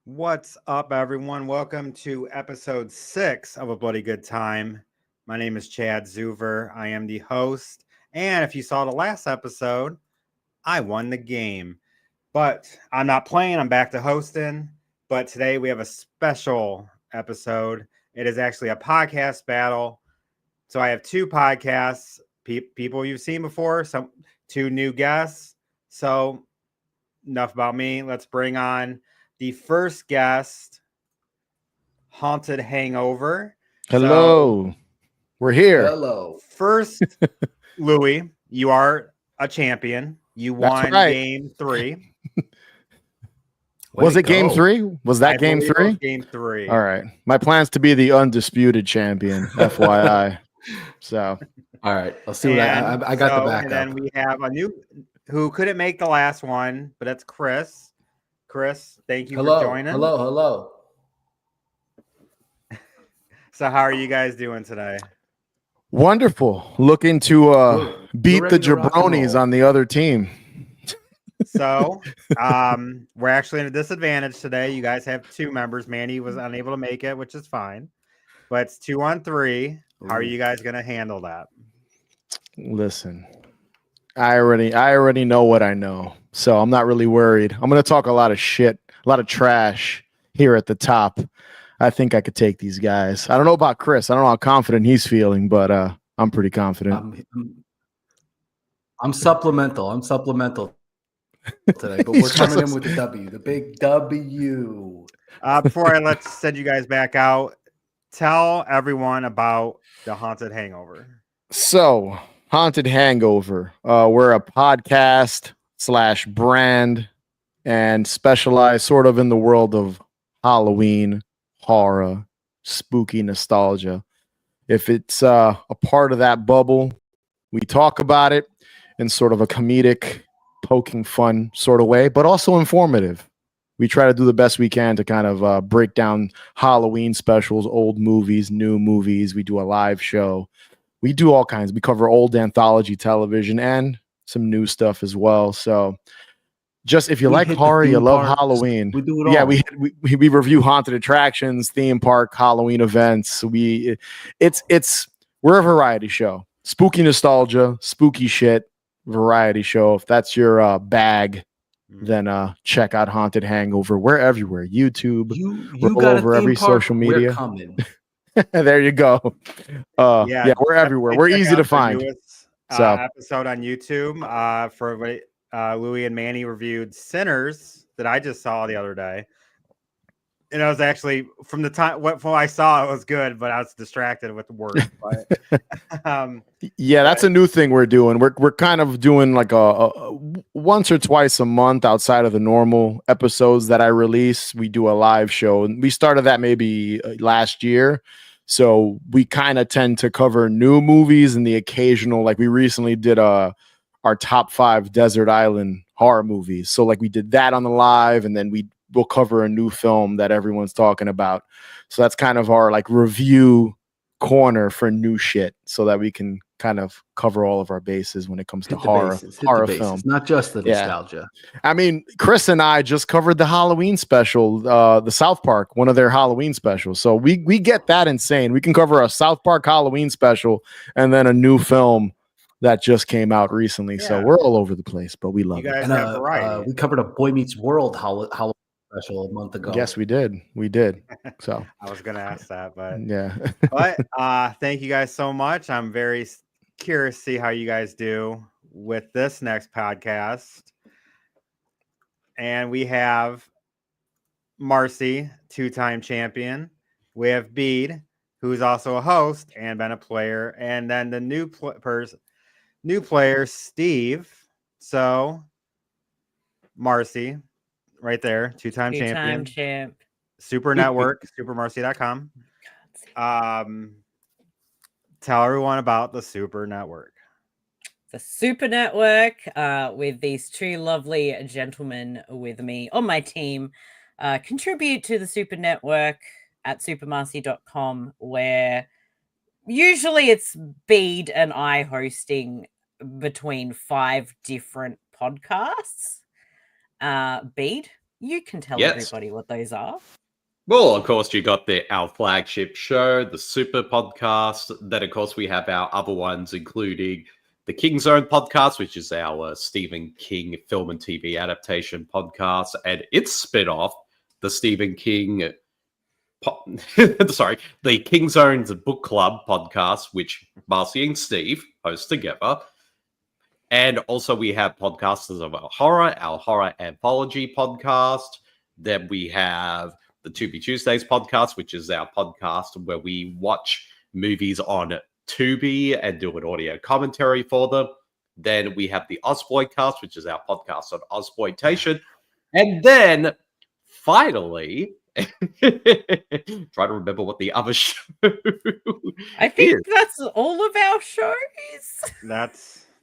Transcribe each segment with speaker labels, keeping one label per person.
Speaker 1: What's up, everyone? Welcome to episode 6 of A Bloody Good Time. My name is Chad Zuver. I am the host. And if you saw the last episode, I won the game. But I'm not playing, I'm back to hosting. But today we have a special episode. It is actually a podcast battle. So I have two podcasts, people you've seen before, two new guests. So enough about me. Let's bring on the first guest, Haunted Hangover.
Speaker 2: Hello. We're here.
Speaker 3: Hello.
Speaker 1: First, Louie, you are a champion. You won game 3.
Speaker 2: Was it game 3? Was that game 3?
Speaker 1: Game 3.
Speaker 2: All right. My plan's to be the undisputed champion, FYI. So,
Speaker 3: all right. Let's see what I got the backup.
Speaker 1: And then we have a new who couldn't make the last one, but that's Chris. Chris, thank you for joining.
Speaker 3: Hello.
Speaker 1: So how are you guys doing today?
Speaker 2: Wonderful. Looking to beat the jabronis on the other team.
Speaker 1: So we're actually in a disadvantage today. You guys have 2 members. Manny was unable to make it, which is fine. But it's 2-on-3. How are you guys going to handle that?
Speaker 2: Listen, I already know what I know. So I'm not really worried. I'm going to talk a lot of shit, a lot of trash here at the top. I think I could take these guys. I don't know about Chris. I don't know how confident he's feeling, but I'm pretty confident.
Speaker 3: I'm supplemental. I'm supplemental today, but we're coming in with the W, the big W.
Speaker 1: Before I let's send you guys back out, tell everyone about the Haunted Hangover.
Speaker 2: So, Haunted Hangover. We're a podcast / brand and specialize sort of in the world of Halloween, horror, spooky nostalgia. If it's a part of that bubble, we talk about it in sort of a comedic, poking fun sort of way, but also informative. We try to do the best we can to kind of break down Halloween specials, old movies, new movies. We do a live show. We do all kinds. We cover old anthology television and some new stuff as well. So just if you like horror, you love Halloween.
Speaker 3: We do it all.
Speaker 2: Yeah, we review haunted attractions, theme park, Halloween events. We're a variety show. Spooky nostalgia, spooky shit, variety show. If that's your bag, then check out Haunted Hangover. We're everywhere. YouTube.
Speaker 3: You
Speaker 2: we're all over every social media.
Speaker 3: We're coming.
Speaker 2: There you go. Yeah, we're everywhere. We're easy to find.
Speaker 1: Episode on YouTube for Louie and Manny reviewed Sinners that I just saw the other day. And I was actually from I saw it was good, but I was distracted with work. But,
Speaker 2: yeah, that's a new thing we're doing. We're kind of doing like a once or twice a month outside of the normal episodes that I release. We do a live show, and we started that maybe last year. So we kind of tend to cover new movies and the occasional, like we recently did our top 5 desert island horror movies. So like we did that on the live, and then we'll cover a new film that everyone's talking about. So that's kind of our like review corner for new shit, so that we can kind of cover all of our bases when it comes to horror film.
Speaker 3: Not just the nostalgia.
Speaker 2: I mean, Chris and I just covered the Halloween special, the South Park, one of their Halloween specials. So we get that insane. We can cover a South Park Halloween special and then a new film that just came out recently. Yeah. So we're all over the place, but we love it.
Speaker 1: And
Speaker 3: we covered a Boy Meets World Halloween special a month ago.
Speaker 2: Yes, we did. So
Speaker 1: I was gonna ask that, but
Speaker 2: yeah.
Speaker 1: But thank you guys so much. I'm very curious to see how you guys do with this next podcast. And we have Marcey, 2-time champion. We have Bede, who's also a host and been a player, and then the new player, Steve. So Marcey, right there, 2-time champion.
Speaker 4: Champ.
Speaker 1: Super Network, supermarcey.com. Tell everyone about the Super Network.
Speaker 4: The Super Network, with these 2 lovely gentlemen with me on my team, contribute to the Super Network at supermarcey.com, where usually it's Bede and I hosting between 5 different podcasts. Bede, You can tell
Speaker 5: Yes.
Speaker 4: everybody what those are.
Speaker 5: Well, of course, you got our flagship show, the Super Podcast. Then, of course, we have our other ones, including the King Zone Podcast, which is our Stephen King film and TV adaptation podcast, and its spin-off, the Stephen King... the King Zone's Book Club podcast, which Marcey and Steve host together. And also we have podcasters of our horror anthology podcast. Then we have the To Be Tuesdays podcast, which is our podcast where we watch movies on Tubi and do an audio commentary for them. Then we have the Ozploitcast, which is our podcast on Ozploitation. And then finally, try to remember what the other show
Speaker 4: I think
Speaker 5: is.
Speaker 4: that's all of our shows.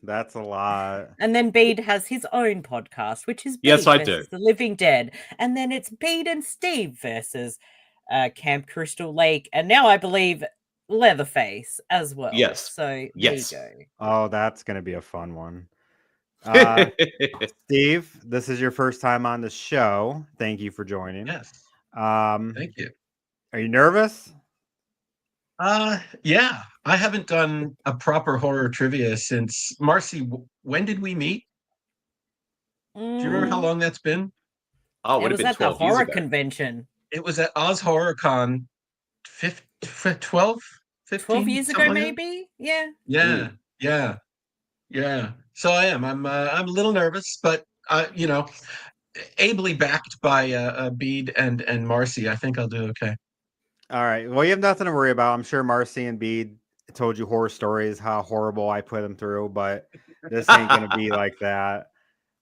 Speaker 1: That's a lot.
Speaker 4: And then Bede has his own podcast, which is Bede
Speaker 5: Yes, I
Speaker 4: versus
Speaker 5: do.
Speaker 4: The Living Dead. And then it's Bede and Steve versus Camp Crystal Lake. And now I believe Leatherface as well.
Speaker 5: Yes.
Speaker 4: So
Speaker 5: Yes.
Speaker 4: there you
Speaker 1: Oh, that's gonna be a fun one. Steve, this is your first time on the show. Thank you for joining.
Speaker 6: Yes.
Speaker 1: Um,
Speaker 6: Thank you.
Speaker 1: Are you nervous?
Speaker 6: Yeah. I haven't done a proper horror trivia since Marcey. When did we meet?
Speaker 4: go.
Speaker 6: Do you remember how long that's been?
Speaker 5: Oh,
Speaker 4: It
Speaker 5: would have
Speaker 4: was
Speaker 5: been
Speaker 4: at the
Speaker 5: 12 years
Speaker 4: horror
Speaker 5: ago.
Speaker 4: convention
Speaker 6: It was at Oz HorrorCon 12, 15,
Speaker 4: 12 years ago,
Speaker 6: something like that?
Speaker 4: maybe. Yeah.
Speaker 6: Yeah. So I am. I'm a little nervous, but ably backed by Bede and Marcey. I think I'll do okay.
Speaker 1: All right. Well, you have nothing to worry about. I'm sure Marcy and Bede told you horror stories, how horrible I put them through, but this ain't gonna be like that.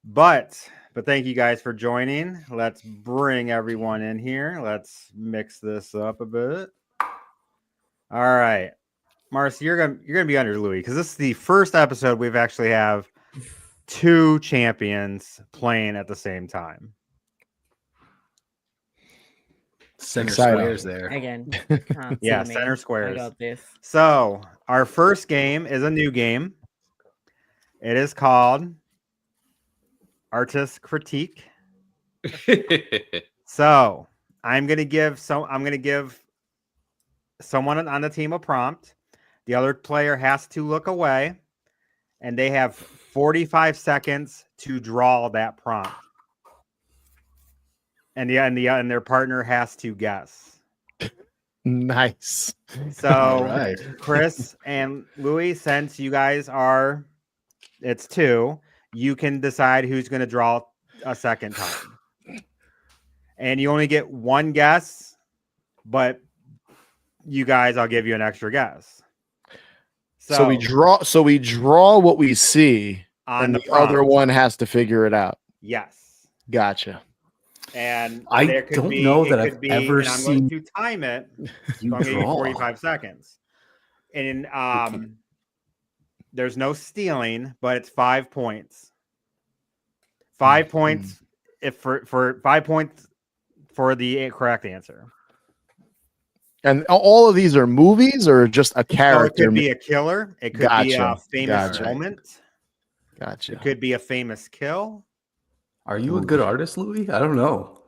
Speaker 1: But thank you guys for joining. Let's bring everyone in here. Let's mix this up a bit. All right. Marcy, you're gonna be under Louie because this is the first episode we've actually have two champions playing at the same time.
Speaker 3: Center
Speaker 2: Exciting.
Speaker 3: squares there.
Speaker 4: Again. Can't
Speaker 1: Yeah,
Speaker 4: see me.
Speaker 1: center
Speaker 4: I
Speaker 1: squares.
Speaker 4: got this.
Speaker 1: So our first game is a new game. It is called Artist Critique. So I'm gonna give someone on the team a prompt. The other player has to look away, and they have 45 seconds to draw that prompt. And their partner has to guess.
Speaker 2: Nice.
Speaker 1: So
Speaker 3: All right.
Speaker 1: Chris and Louie, since you guys it's two, you can decide who's going to draw a second time. And you only get one guess, but you guys, I'll give you an extra guess.
Speaker 2: So we draw what we see,
Speaker 1: on
Speaker 2: and
Speaker 1: the
Speaker 2: the other
Speaker 1: prompt.
Speaker 2: one has to figure it out.
Speaker 1: Yes.
Speaker 2: Gotcha.
Speaker 1: And
Speaker 3: I
Speaker 1: there could
Speaker 3: don't
Speaker 1: be,
Speaker 3: know
Speaker 1: it
Speaker 3: that
Speaker 1: could
Speaker 3: I've
Speaker 1: be,
Speaker 3: ever
Speaker 1: and I'm
Speaker 3: seen
Speaker 1: going to time it.
Speaker 3: you
Speaker 1: So I'm going to give you
Speaker 3: draw.
Speaker 1: 45 seconds. And there's no stealing, but it's 5 points. 5 points if for 5 points for the correct answer.
Speaker 2: And all of these are movies or just a
Speaker 1: So it
Speaker 2: character?
Speaker 1: could be a killer. It could be a
Speaker 2: Gotcha.
Speaker 1: famous
Speaker 2: Gotcha.
Speaker 1: moment.
Speaker 2: Gotcha.
Speaker 1: It could be a famous kill.
Speaker 3: Are you a good artist, Louie? I don't know.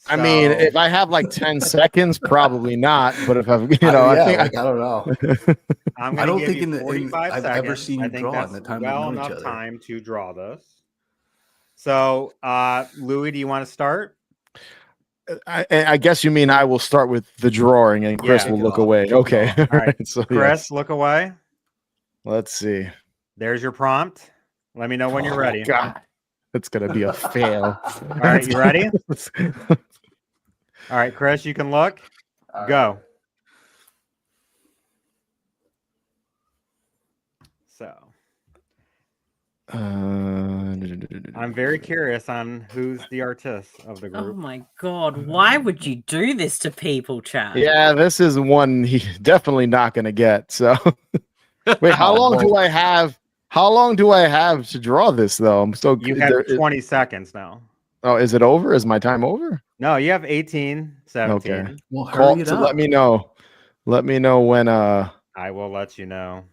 Speaker 2: I mean,
Speaker 1: So-
Speaker 2: if I have like 10 seconds, probably not. But if I've,
Speaker 3: I don't know.
Speaker 1: I'm
Speaker 3: I
Speaker 1: going
Speaker 3: don't
Speaker 1: to give
Speaker 3: think
Speaker 1: you
Speaker 3: in the-
Speaker 1: 45
Speaker 3: I've
Speaker 1: seconds.
Speaker 3: ever seen
Speaker 1: I
Speaker 3: you
Speaker 1: think
Speaker 3: draw in
Speaker 1: that's
Speaker 3: the time we've
Speaker 1: well
Speaker 3: known each
Speaker 1: enough
Speaker 3: other.
Speaker 1: time to draw this. So, Louie, do you want to start?
Speaker 2: I guess you mean I will start with the drawing and Chris
Speaker 1: Yeah.
Speaker 2: will
Speaker 3: Kick it
Speaker 2: look
Speaker 3: off.
Speaker 2: away.
Speaker 3: Kick it
Speaker 2: Okay.
Speaker 3: off.
Speaker 2: All
Speaker 1: All right.
Speaker 2: right. So,
Speaker 1: Chris,
Speaker 2: yes.
Speaker 1: look away.
Speaker 2: Let's see.
Speaker 1: There's your prompt. Let me know when you're
Speaker 2: Oh,
Speaker 1: ready.
Speaker 2: God. It's going to be a fail.
Speaker 1: All right, you ready? All right, Chris, you can look.
Speaker 3: All right.
Speaker 1: Go. So, I'm very curious on who's the artist of the
Speaker 4: Oh
Speaker 1: group.
Speaker 4: my god, why would you do this to people, Chad?
Speaker 2: Yeah, this is one he's definitely not going to get. So, wait, how long do I have? How long do I have to draw this, though? I'm so
Speaker 1: You have 20 seconds now.
Speaker 2: Oh, is it over? Is my time over?
Speaker 1: No, you have 18, 17.
Speaker 2: Okay.
Speaker 3: Well,
Speaker 2: Call,
Speaker 3: hurry it
Speaker 2: so
Speaker 3: up.
Speaker 2: let me know. Let me know when.
Speaker 1: I will let you know.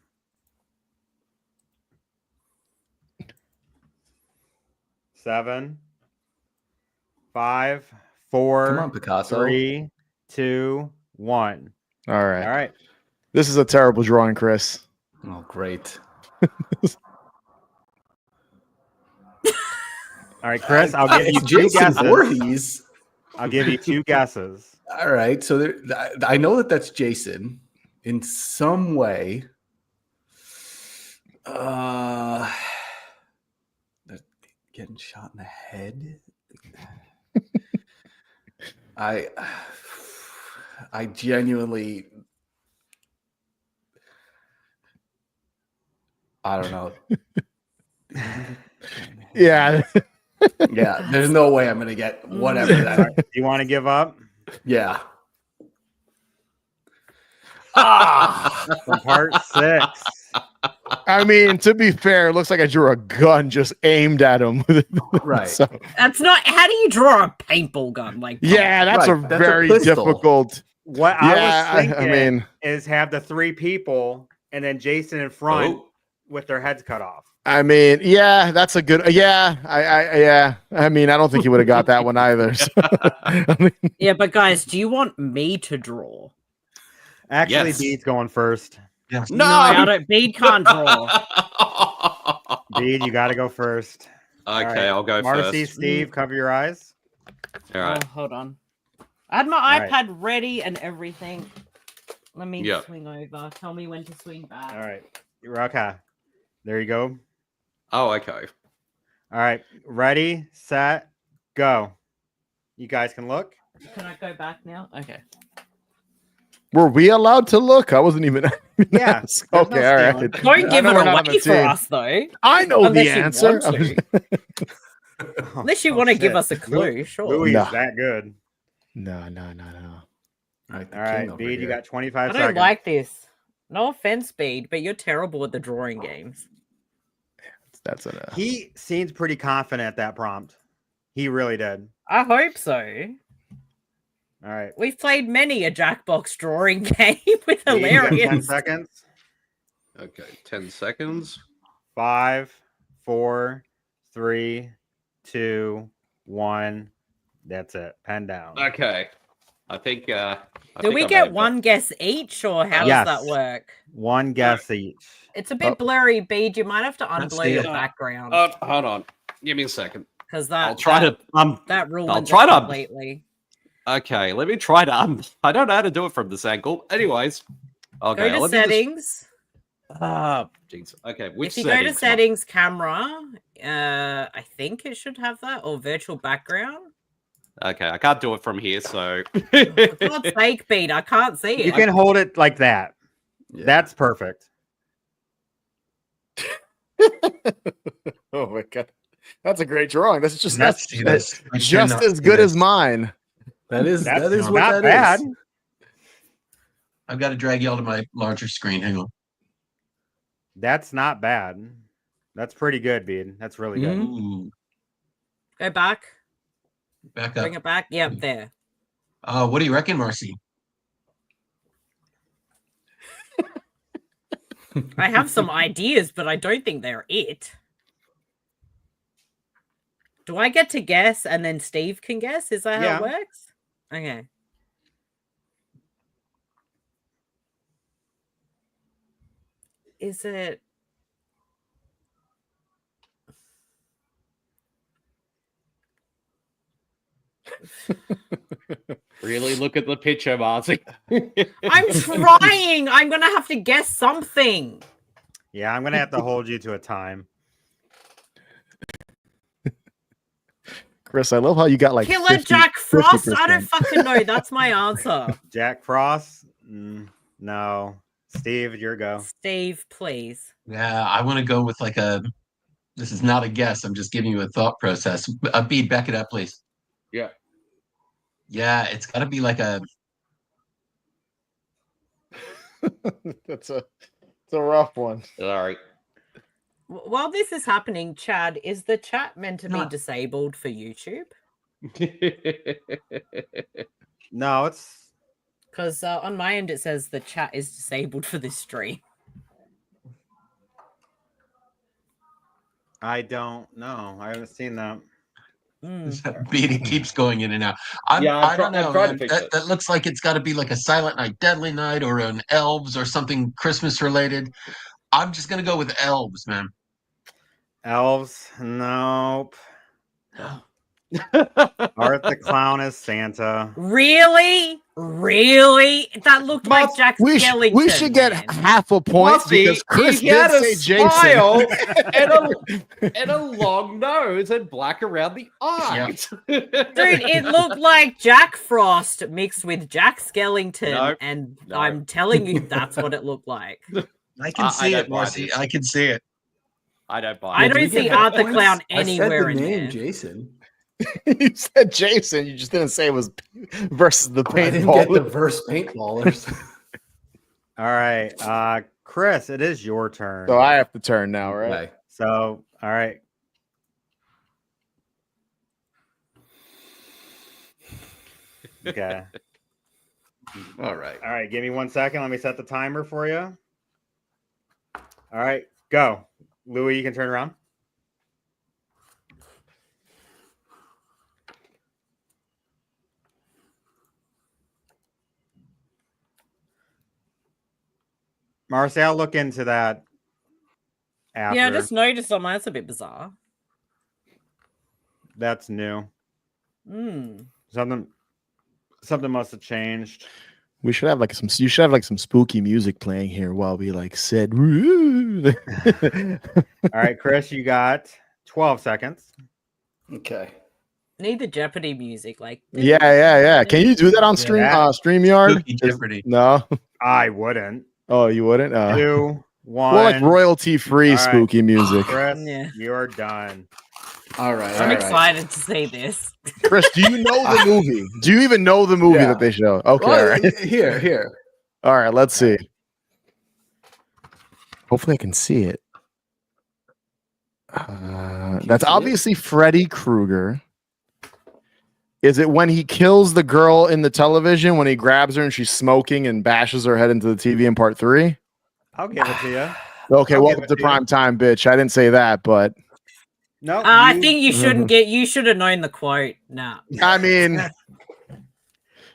Speaker 1: 5,
Speaker 3: Come
Speaker 1: 4,
Speaker 3: on, Picasso.
Speaker 1: 3, 2, 1.
Speaker 2: All right.
Speaker 1: All right.
Speaker 2: This is a terrible drawing, Chris.
Speaker 3: Oh, great.
Speaker 1: All right, Chris, I'll give you
Speaker 3: It's
Speaker 1: 2
Speaker 3: Jason
Speaker 1: guesses.
Speaker 3: Voorhees.
Speaker 1: I'll give you 2 guesses.
Speaker 3: All right. So I know that that's Jason in some way. They're getting shot in the head. I genuinely, I don't know.
Speaker 2: Yeah.
Speaker 3: Yeah, there's no way I'm gonna get whatever that.
Speaker 1: Do you want to give up?
Speaker 3: Yeah.
Speaker 1: From part 6.
Speaker 2: I mean, to be fair, it looks like I drew a gun just aimed at him.
Speaker 3: Right.
Speaker 2: So,
Speaker 4: That's not. How do you draw a paintball gun? Like,
Speaker 2: yeah, that's
Speaker 3: Right,
Speaker 2: a
Speaker 3: that's a
Speaker 2: very
Speaker 3: pistol.
Speaker 2: difficult.
Speaker 1: What
Speaker 2: Yeah,
Speaker 1: I was thinking
Speaker 2: I mean,
Speaker 1: is have the 3 people and then Jason in front
Speaker 5: Oh,
Speaker 1: with their heads cut off.
Speaker 2: yeah, that's a good. Yeah, I mean, I don't think he would have got that one either. So, I mean,
Speaker 4: yeah, but guys, do you want me to draw?
Speaker 1: Actually,
Speaker 5: Yes.
Speaker 1: Bede's going first.
Speaker 6: Yes.
Speaker 4: No, I don't. Bede can't draw.
Speaker 1: Bede, you got to go first. All
Speaker 5: Okay,
Speaker 1: right.
Speaker 5: I'll go
Speaker 1: Marcey,
Speaker 5: first.
Speaker 1: Steve, cover your eyes.
Speaker 5: All right.
Speaker 4: Oh, hold on. I had my
Speaker 1: All right.
Speaker 4: iPad ready and everything. Let me
Speaker 5: Yep.
Speaker 4: swing over. Tell me when to swing back.
Speaker 1: All right. Okay. There you go.
Speaker 5: Oh, okay.
Speaker 1: All right. Ready, set, go. You guys can look.
Speaker 4: Can I go back now? Okay.
Speaker 2: were we allowed to look? I wasn't even.
Speaker 1: Yeah.
Speaker 2: asked.
Speaker 1: no
Speaker 2: Okay, all right.
Speaker 1: stealing.
Speaker 4: Don't
Speaker 2: I
Speaker 4: give
Speaker 2: know
Speaker 4: it
Speaker 2: we're not on
Speaker 4: away
Speaker 2: the
Speaker 4: for
Speaker 2: team.
Speaker 4: us, though.
Speaker 2: I know
Speaker 4: Unless
Speaker 2: the
Speaker 4: you
Speaker 2: answer.
Speaker 4: want to. Unless you want to give
Speaker 1: shit.
Speaker 4: us a clue, sure.
Speaker 1: Louie
Speaker 2: No.
Speaker 1: is that good.
Speaker 2: No.
Speaker 3: All right,
Speaker 1: All right, Bede, you got 25
Speaker 4: I don't
Speaker 1: seconds.
Speaker 4: like this. No offense, Bede, but you're terrible at the drawing games.
Speaker 2: That's enough.
Speaker 1: He seems pretty confident at that prompt. He really did.
Speaker 4: I hope so.
Speaker 1: All right.
Speaker 4: We've played many a Jackbox drawing game with
Speaker 1: Bede, you got 10
Speaker 4: hilarious.
Speaker 1: seconds.
Speaker 5: Okay, 10 seconds.
Speaker 1: 5, 4, 3, 2, 1. That's it. Pen down.
Speaker 5: Okay. I think.
Speaker 4: Do we get one guess each, or how
Speaker 1: Yes.
Speaker 4: does that work?
Speaker 1: One guess each.
Speaker 4: It's a bit blurry, Bede. You might have to
Speaker 6: That's
Speaker 4: unblur
Speaker 6: the-
Speaker 4: your background
Speaker 5: Hold on. Give me a second.
Speaker 4: because
Speaker 5: I'll try to.
Speaker 4: that ruins
Speaker 5: I'll
Speaker 4: it
Speaker 5: try to-
Speaker 4: completely.
Speaker 5: Okay, let me try to. I don't know how to do it from this angle. Anyways. Okay.
Speaker 4: Go to
Speaker 5: let me just-
Speaker 4: settings.
Speaker 5: Jeez. Okay. Which
Speaker 4: If you go to settings, camera, I think it should have that, or virtual background.
Speaker 5: Okay, I can't do it from here, so.
Speaker 4: For God's sake, Bede, I can't see
Speaker 1: You
Speaker 4: it.
Speaker 1: can hold it like that.
Speaker 3: Yeah.
Speaker 1: That's perfect.
Speaker 2: Oh my god, that's a great drawing. That's just
Speaker 1: That's-
Speaker 2: that's
Speaker 6: I
Speaker 2: just
Speaker 6: cannot
Speaker 2: as
Speaker 6: see
Speaker 2: good
Speaker 6: this.
Speaker 2: as mine.
Speaker 3: That is
Speaker 1: That's
Speaker 3: what
Speaker 1: not
Speaker 3: that
Speaker 1: bad.
Speaker 3: is.
Speaker 6: I've got to drag y'all to my larger screen. Hang on.
Speaker 1: That's not bad. That's pretty good, Bede. That's really good.
Speaker 3: Mhm.
Speaker 6: Ooh,
Speaker 4: Go back.
Speaker 6: back up.
Speaker 4: Bring it back. Yep, there.
Speaker 6: What do you reckon, Marcy?
Speaker 4: I have some ideas, but I don't think they're it. Do I get to guess and then Steve can guess? Is that how
Speaker 1: Yeah.
Speaker 4: it works? Okay. Is it?
Speaker 5: Really look at the picture, Marcy.
Speaker 4: I'm trying. I'm gonna have to guess something.
Speaker 1: Yeah, I'm gonna have to hold you to a time.
Speaker 2: Chris, I love how you got like
Speaker 4: Killer
Speaker 2: 50
Speaker 4: Jack Frost. I don't
Speaker 2: 50%.
Speaker 4: fucking know. That's my answer.
Speaker 1: Jack Frost? No. Steve, your go.
Speaker 4: Steve, please.
Speaker 6: Yeah, I want to go with like a. This is not a guess. I'm just giving you a thought process. Bede, back it up, please.
Speaker 5: Yeah.
Speaker 6: Yeah, it's got to be like a.
Speaker 2: It's a rough one.
Speaker 5: Sorry.
Speaker 4: While this is happening, Chad, is the chat meant to be
Speaker 6: No.
Speaker 4: disabled for YouTube?
Speaker 1: No, it's
Speaker 4: Because on my end it says the chat is disabled for this stream.
Speaker 1: I don't know. I haven't seen that.
Speaker 6: Bede keeps going in and out. I don't know,
Speaker 5: I'm trying to
Speaker 6: man.
Speaker 5: fix it.
Speaker 6: That looks like it's got to be like a Silent Night, Deadly Night, or an Elves, or something Christmas related. I'm just gonna go with Elves, man.
Speaker 1: Elves? Nope. Art the Clown is Santa.
Speaker 4: Really? That looked like Jack
Speaker 2: We
Speaker 4: Skellington.
Speaker 2: should get
Speaker 4: man.
Speaker 2: half a point because Chris
Speaker 5: he had
Speaker 2: did
Speaker 5: a
Speaker 2: say Jason.
Speaker 5: smile and a long nose and black around the eyes.
Speaker 4: Dude, it looked like Jack Frost mixed with Jack Skellington,
Speaker 5: No,
Speaker 4: and
Speaker 5: no.
Speaker 4: I'm telling you, that's what it looked like.
Speaker 6: I can
Speaker 5: I
Speaker 6: see
Speaker 5: don't
Speaker 6: it,
Speaker 5: buy
Speaker 6: Marcy.
Speaker 5: this.
Speaker 6: I can see it.
Speaker 5: I don't buy
Speaker 4: I
Speaker 5: it.
Speaker 4: don't
Speaker 3: Do we get
Speaker 4: see
Speaker 3: half
Speaker 4: Art the
Speaker 3: points?
Speaker 4: Clown
Speaker 3: I said
Speaker 4: anywhere
Speaker 3: the
Speaker 4: in
Speaker 3: name
Speaker 4: there.
Speaker 3: Jason.
Speaker 2: You said Jason. You just didn't say it was versus the
Speaker 3: I didn't get the
Speaker 2: paintball.
Speaker 3: verse paintballers.
Speaker 1: All right. Chris, it is your turn.
Speaker 2: So I have to turn now, right?
Speaker 3: Okay.
Speaker 1: So, all right. Okay.
Speaker 3: All right.
Speaker 1: All right. Give me 1 second. Let me set the timer for you. All right. Go. Louie, you can turn around. Marcey, I'll look into that after.
Speaker 4: Yeah, I just noticed something that's a bit bizarre.
Speaker 1: That's new.
Speaker 4: Mm.
Speaker 1: Something must have changed.
Speaker 2: We should have like some. You should have like some spooky music playing here while we like said. "Woo."
Speaker 1: All right, Chris, you got 12 seconds.
Speaker 3: Okay.
Speaker 4: Need the Jeopardy music, like
Speaker 2: Yeah. Can you do that on stream?
Speaker 1: Yeah.
Speaker 2: StreamYard?
Speaker 6: Spooky Jeopardy.
Speaker 2: No.
Speaker 1: I wouldn't.
Speaker 2: Oh, you wouldn't.
Speaker 1: 2, 1.
Speaker 2: Well, like royalty-free
Speaker 1: All right.
Speaker 2: spooky music.
Speaker 1: Chris,
Speaker 4: Yeah.
Speaker 1: you're done.
Speaker 3: All right.
Speaker 4: I'm
Speaker 3: all right.
Speaker 4: excited to see this.
Speaker 2: Chris, do you know the movie? Do you even know the movie
Speaker 3: Yeah.
Speaker 2: that they show? Okay,
Speaker 3: Well,
Speaker 2: all right.
Speaker 3: Here.
Speaker 2: All right, let's see. Hopefully, I can see it. That's
Speaker 3: see it?
Speaker 2: obviously Freddy Krueger. Is it when he kills the girl in the television when he grabs her and she's smoking and bashes her head into the TV in part 3?
Speaker 1: I'll give it to you.
Speaker 2: Okay,
Speaker 1: I'll
Speaker 2: welcome
Speaker 1: give it
Speaker 2: to
Speaker 1: to you.
Speaker 2: prime time, bitch. I didn't say that, but
Speaker 1: No,
Speaker 4: I think you shouldn't get. You should have known the quote. Nah.
Speaker 2: I mean,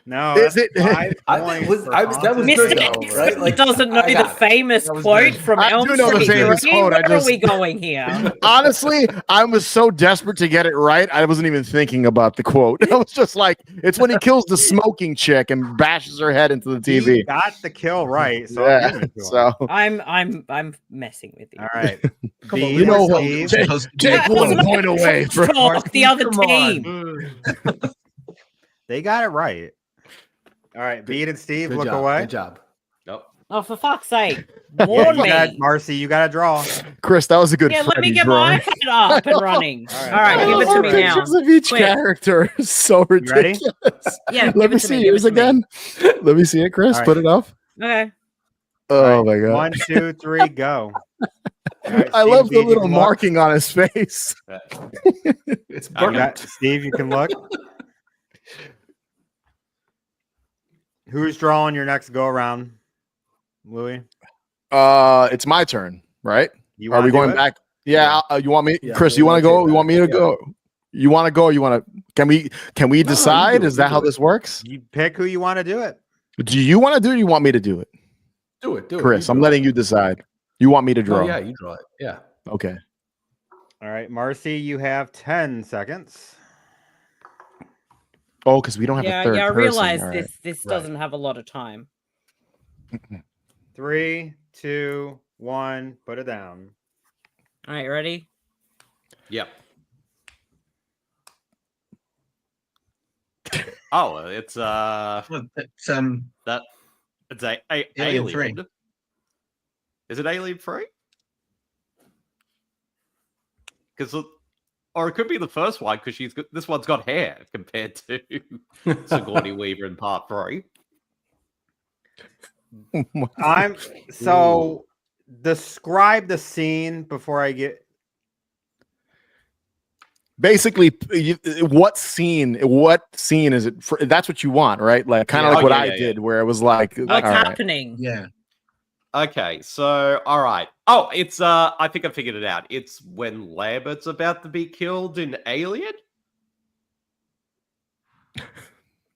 Speaker 1: no.
Speaker 2: Is
Speaker 1: That's
Speaker 2: it-
Speaker 1: 5
Speaker 3: I
Speaker 1: points
Speaker 3: was-
Speaker 1: for
Speaker 3: I was- that was
Speaker 1: Haunted
Speaker 3: good,
Speaker 4: Mr.
Speaker 3: though,
Speaker 1: Killer.
Speaker 3: right? Like,
Speaker 4: doesn't know
Speaker 3: I
Speaker 4: the
Speaker 3: got it.
Speaker 4: famous
Speaker 3: That was
Speaker 4: quote
Speaker 3: good.
Speaker 4: from
Speaker 2: I
Speaker 4: Elm
Speaker 2: do know the
Speaker 4: Street
Speaker 2: famous
Speaker 4: 3.
Speaker 2: quote, I
Speaker 4: Where
Speaker 2: just-
Speaker 4: are we going here?
Speaker 2: honestly, I was so desperate to get it right. I wasn't even thinking about the quote. I was just like, it's when he kills the smoking chick and bashes her head into the
Speaker 1: He
Speaker 2: TV.
Speaker 1: got the kill right, so I'm
Speaker 2: Yeah,
Speaker 1: giving it to him.
Speaker 2: so
Speaker 4: I'm messing with you.
Speaker 1: All right.
Speaker 3: Come on,
Speaker 1: Bede
Speaker 2: you know
Speaker 1: and
Speaker 2: what?
Speaker 1: Steve,
Speaker 2: Take,
Speaker 6: Supposed to be
Speaker 2: take
Speaker 6: a
Speaker 2: 1
Speaker 6: quote.
Speaker 2: point away for
Speaker 4: Talk the other
Speaker 6: Come on.
Speaker 4: team.
Speaker 1: they got it right. All right, Bede and Steve,
Speaker 3: Good
Speaker 1: look
Speaker 3: job.
Speaker 1: away.
Speaker 3: Good job.
Speaker 5: Nope.
Speaker 4: Oh, for fuck's sake!
Speaker 1: Yeah,
Speaker 4: Warn
Speaker 1: you got
Speaker 4: me.
Speaker 1: Marcy. You got to draw.
Speaker 2: Chris. That was a good.
Speaker 4: Yeah, let me
Speaker 2: Freddy
Speaker 4: get my
Speaker 2: drawing.
Speaker 4: iPad up and running.
Speaker 1: All right.
Speaker 4: All right,
Speaker 1: I
Speaker 4: give it
Speaker 1: love
Speaker 4: to me now.
Speaker 2: Pictures of each
Speaker 4: Quick.
Speaker 2: character is so
Speaker 1: ready?
Speaker 2: ridiculous.
Speaker 4: Yeah,
Speaker 2: Let
Speaker 4: give
Speaker 2: me
Speaker 4: it to
Speaker 2: see
Speaker 4: me. Give
Speaker 2: yours
Speaker 4: it to me.
Speaker 2: again. Let me see it, Chris.
Speaker 1: All right.
Speaker 2: Put it up.
Speaker 4: Okay.
Speaker 2: Oh
Speaker 1: All
Speaker 2: my
Speaker 1: right,
Speaker 2: god!
Speaker 1: 1, 2, 3, go. All right,
Speaker 2: I
Speaker 1: Steve,
Speaker 2: love the
Speaker 1: Bede, you
Speaker 2: little
Speaker 1: can look.
Speaker 2: marking on his face.
Speaker 3: It's
Speaker 5: I
Speaker 1: You got-
Speaker 3: burnt.
Speaker 1: Steve, you can look. Who's drawing your next go around? Louie?
Speaker 2: It's my turn, right?
Speaker 1: You
Speaker 2: Are
Speaker 1: wanna
Speaker 2: we
Speaker 1: do
Speaker 2: going
Speaker 1: it?
Speaker 2: back? Yeah. You want me,
Speaker 3: Yeah,
Speaker 2: Chris?
Speaker 3: so
Speaker 2: You want to
Speaker 3: we'll
Speaker 2: go?
Speaker 3: take
Speaker 2: You want me to
Speaker 3: that.
Speaker 2: go? You want to go? You want to? Can we
Speaker 3: No, you
Speaker 2: decide?
Speaker 3: do it,
Speaker 2: Is
Speaker 3: you
Speaker 2: that
Speaker 3: do
Speaker 2: how
Speaker 3: it.
Speaker 2: this works?
Speaker 1: You pick who you want to do it.
Speaker 2: Do you want to do it? Or you want me to do it,
Speaker 3: Do it.
Speaker 2: Chris? I'm
Speaker 3: draw
Speaker 2: letting
Speaker 3: it.
Speaker 2: you decide. You want me to draw?
Speaker 3: No, yeah, you draw it. Yeah.
Speaker 2: Okay.
Speaker 1: All right, Marcy, you have 10 seconds.
Speaker 2: Oh, because we don't have
Speaker 4: Yeah,
Speaker 2: a third
Speaker 4: I
Speaker 2: person.
Speaker 4: realize
Speaker 2: All right.
Speaker 4: this
Speaker 3: Right.
Speaker 4: doesn't have a lot of time.
Speaker 1: 3, 2, 1, put it down.
Speaker 4: All right, ready?
Speaker 5: Yep. Oh, it's
Speaker 6: Well, it's,
Speaker 5: it's a
Speaker 6: Alien
Speaker 5: Alien.
Speaker 6: 3.
Speaker 5: Is it Alien 3? Because, or it could be the first one because this one's got hair compared to Sigourney Weaver in Part 3.
Speaker 1: I'm so describe the scene before I get
Speaker 2: Basically, what scene is it? That's what you want, right? Like kind of
Speaker 5: Yeah.
Speaker 2: like
Speaker 5: Oh,
Speaker 2: what
Speaker 5: yeah,
Speaker 2: I
Speaker 5: yeah,
Speaker 2: did, where it was like,
Speaker 4: What's
Speaker 2: all right.
Speaker 4: happening?
Speaker 6: yeah.
Speaker 5: Okay, so all right. Oh, it's I think I figured it out. It's when Lambert's about to be killed in Alien.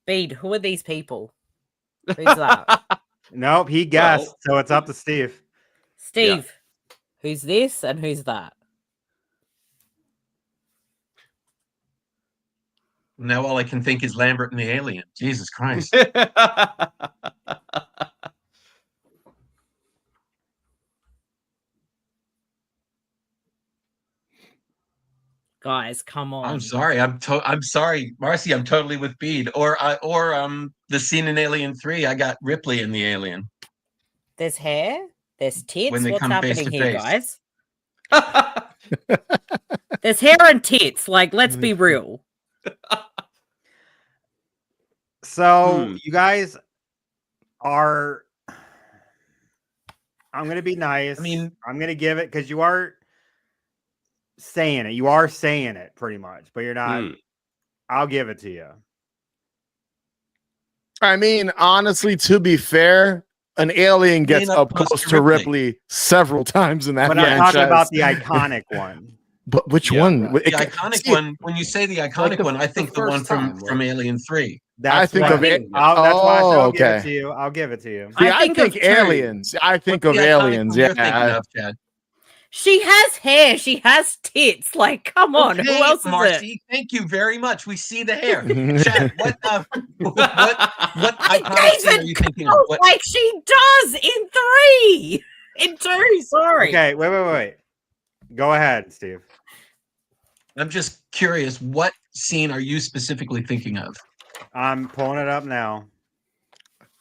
Speaker 4: Bede, who are these people? Who's that?
Speaker 1: Nope, he guessed, so it's up to Steve.
Speaker 4: Steve, who's this and who's that?
Speaker 6: Now all I can think is Lambert and the Alien. Jesus Christ.
Speaker 4: Guys, come on.
Speaker 6: I'm sorry. I'm sorry, Marcy. I'm totally with Bede. Or the scene in Alien 3. I got Ripley in the Alien.
Speaker 4: There's hair. There's tits.
Speaker 6: When they
Speaker 4: What's
Speaker 6: come face
Speaker 4: happening
Speaker 6: to
Speaker 4: here,
Speaker 6: face.
Speaker 4: guys? There's hair and tits. Like, let's be real.
Speaker 1: So you guys are. I'm gonna be nice.
Speaker 6: I mean,
Speaker 1: I'm gonna give it because you are saying it. You are saying it pretty much, but you're not. I'll give it to you.
Speaker 2: I mean, honestly, to be fair, an alien gets
Speaker 6: Being
Speaker 2: up close to Ripley several times in that
Speaker 1: But I'm talking
Speaker 2: franchise.
Speaker 1: about the iconic one.
Speaker 2: But which
Speaker 5: Yeah,
Speaker 2: one?
Speaker 5: right.
Speaker 6: the iconic one. When you say the iconic one, I think the one
Speaker 3: first time,
Speaker 6: from Alien 3.
Speaker 1: That's
Speaker 2: think
Speaker 1: what
Speaker 2: of it.
Speaker 1: that's why I'll give it
Speaker 2: okay.
Speaker 1: to you. I'll give it to you.
Speaker 2: See,
Speaker 4: I
Speaker 2: I think
Speaker 4: think of two.
Speaker 2: aliens. I think
Speaker 6: What's
Speaker 2: of
Speaker 6: the iconic
Speaker 2: aliens.
Speaker 6: one you're thinking
Speaker 2: Yeah.
Speaker 6: of, Chad?
Speaker 4: She has hair. She has tits. Like, come on. Who
Speaker 6: Okay,
Speaker 4: else is it?
Speaker 6: Marcy, thank you very much. We see the hair. Chad, what
Speaker 4: I
Speaker 6: iconic
Speaker 4: gave
Speaker 6: scene are
Speaker 4: it
Speaker 6: you thinking of?
Speaker 4: girls
Speaker 6: What,
Speaker 4: like she does in 3. In 2, sorry.
Speaker 1: Okay, wait. Go ahead, Steve.
Speaker 6: I'm just curious, what scene are you specifically thinking of?
Speaker 1: I'm pulling it up now.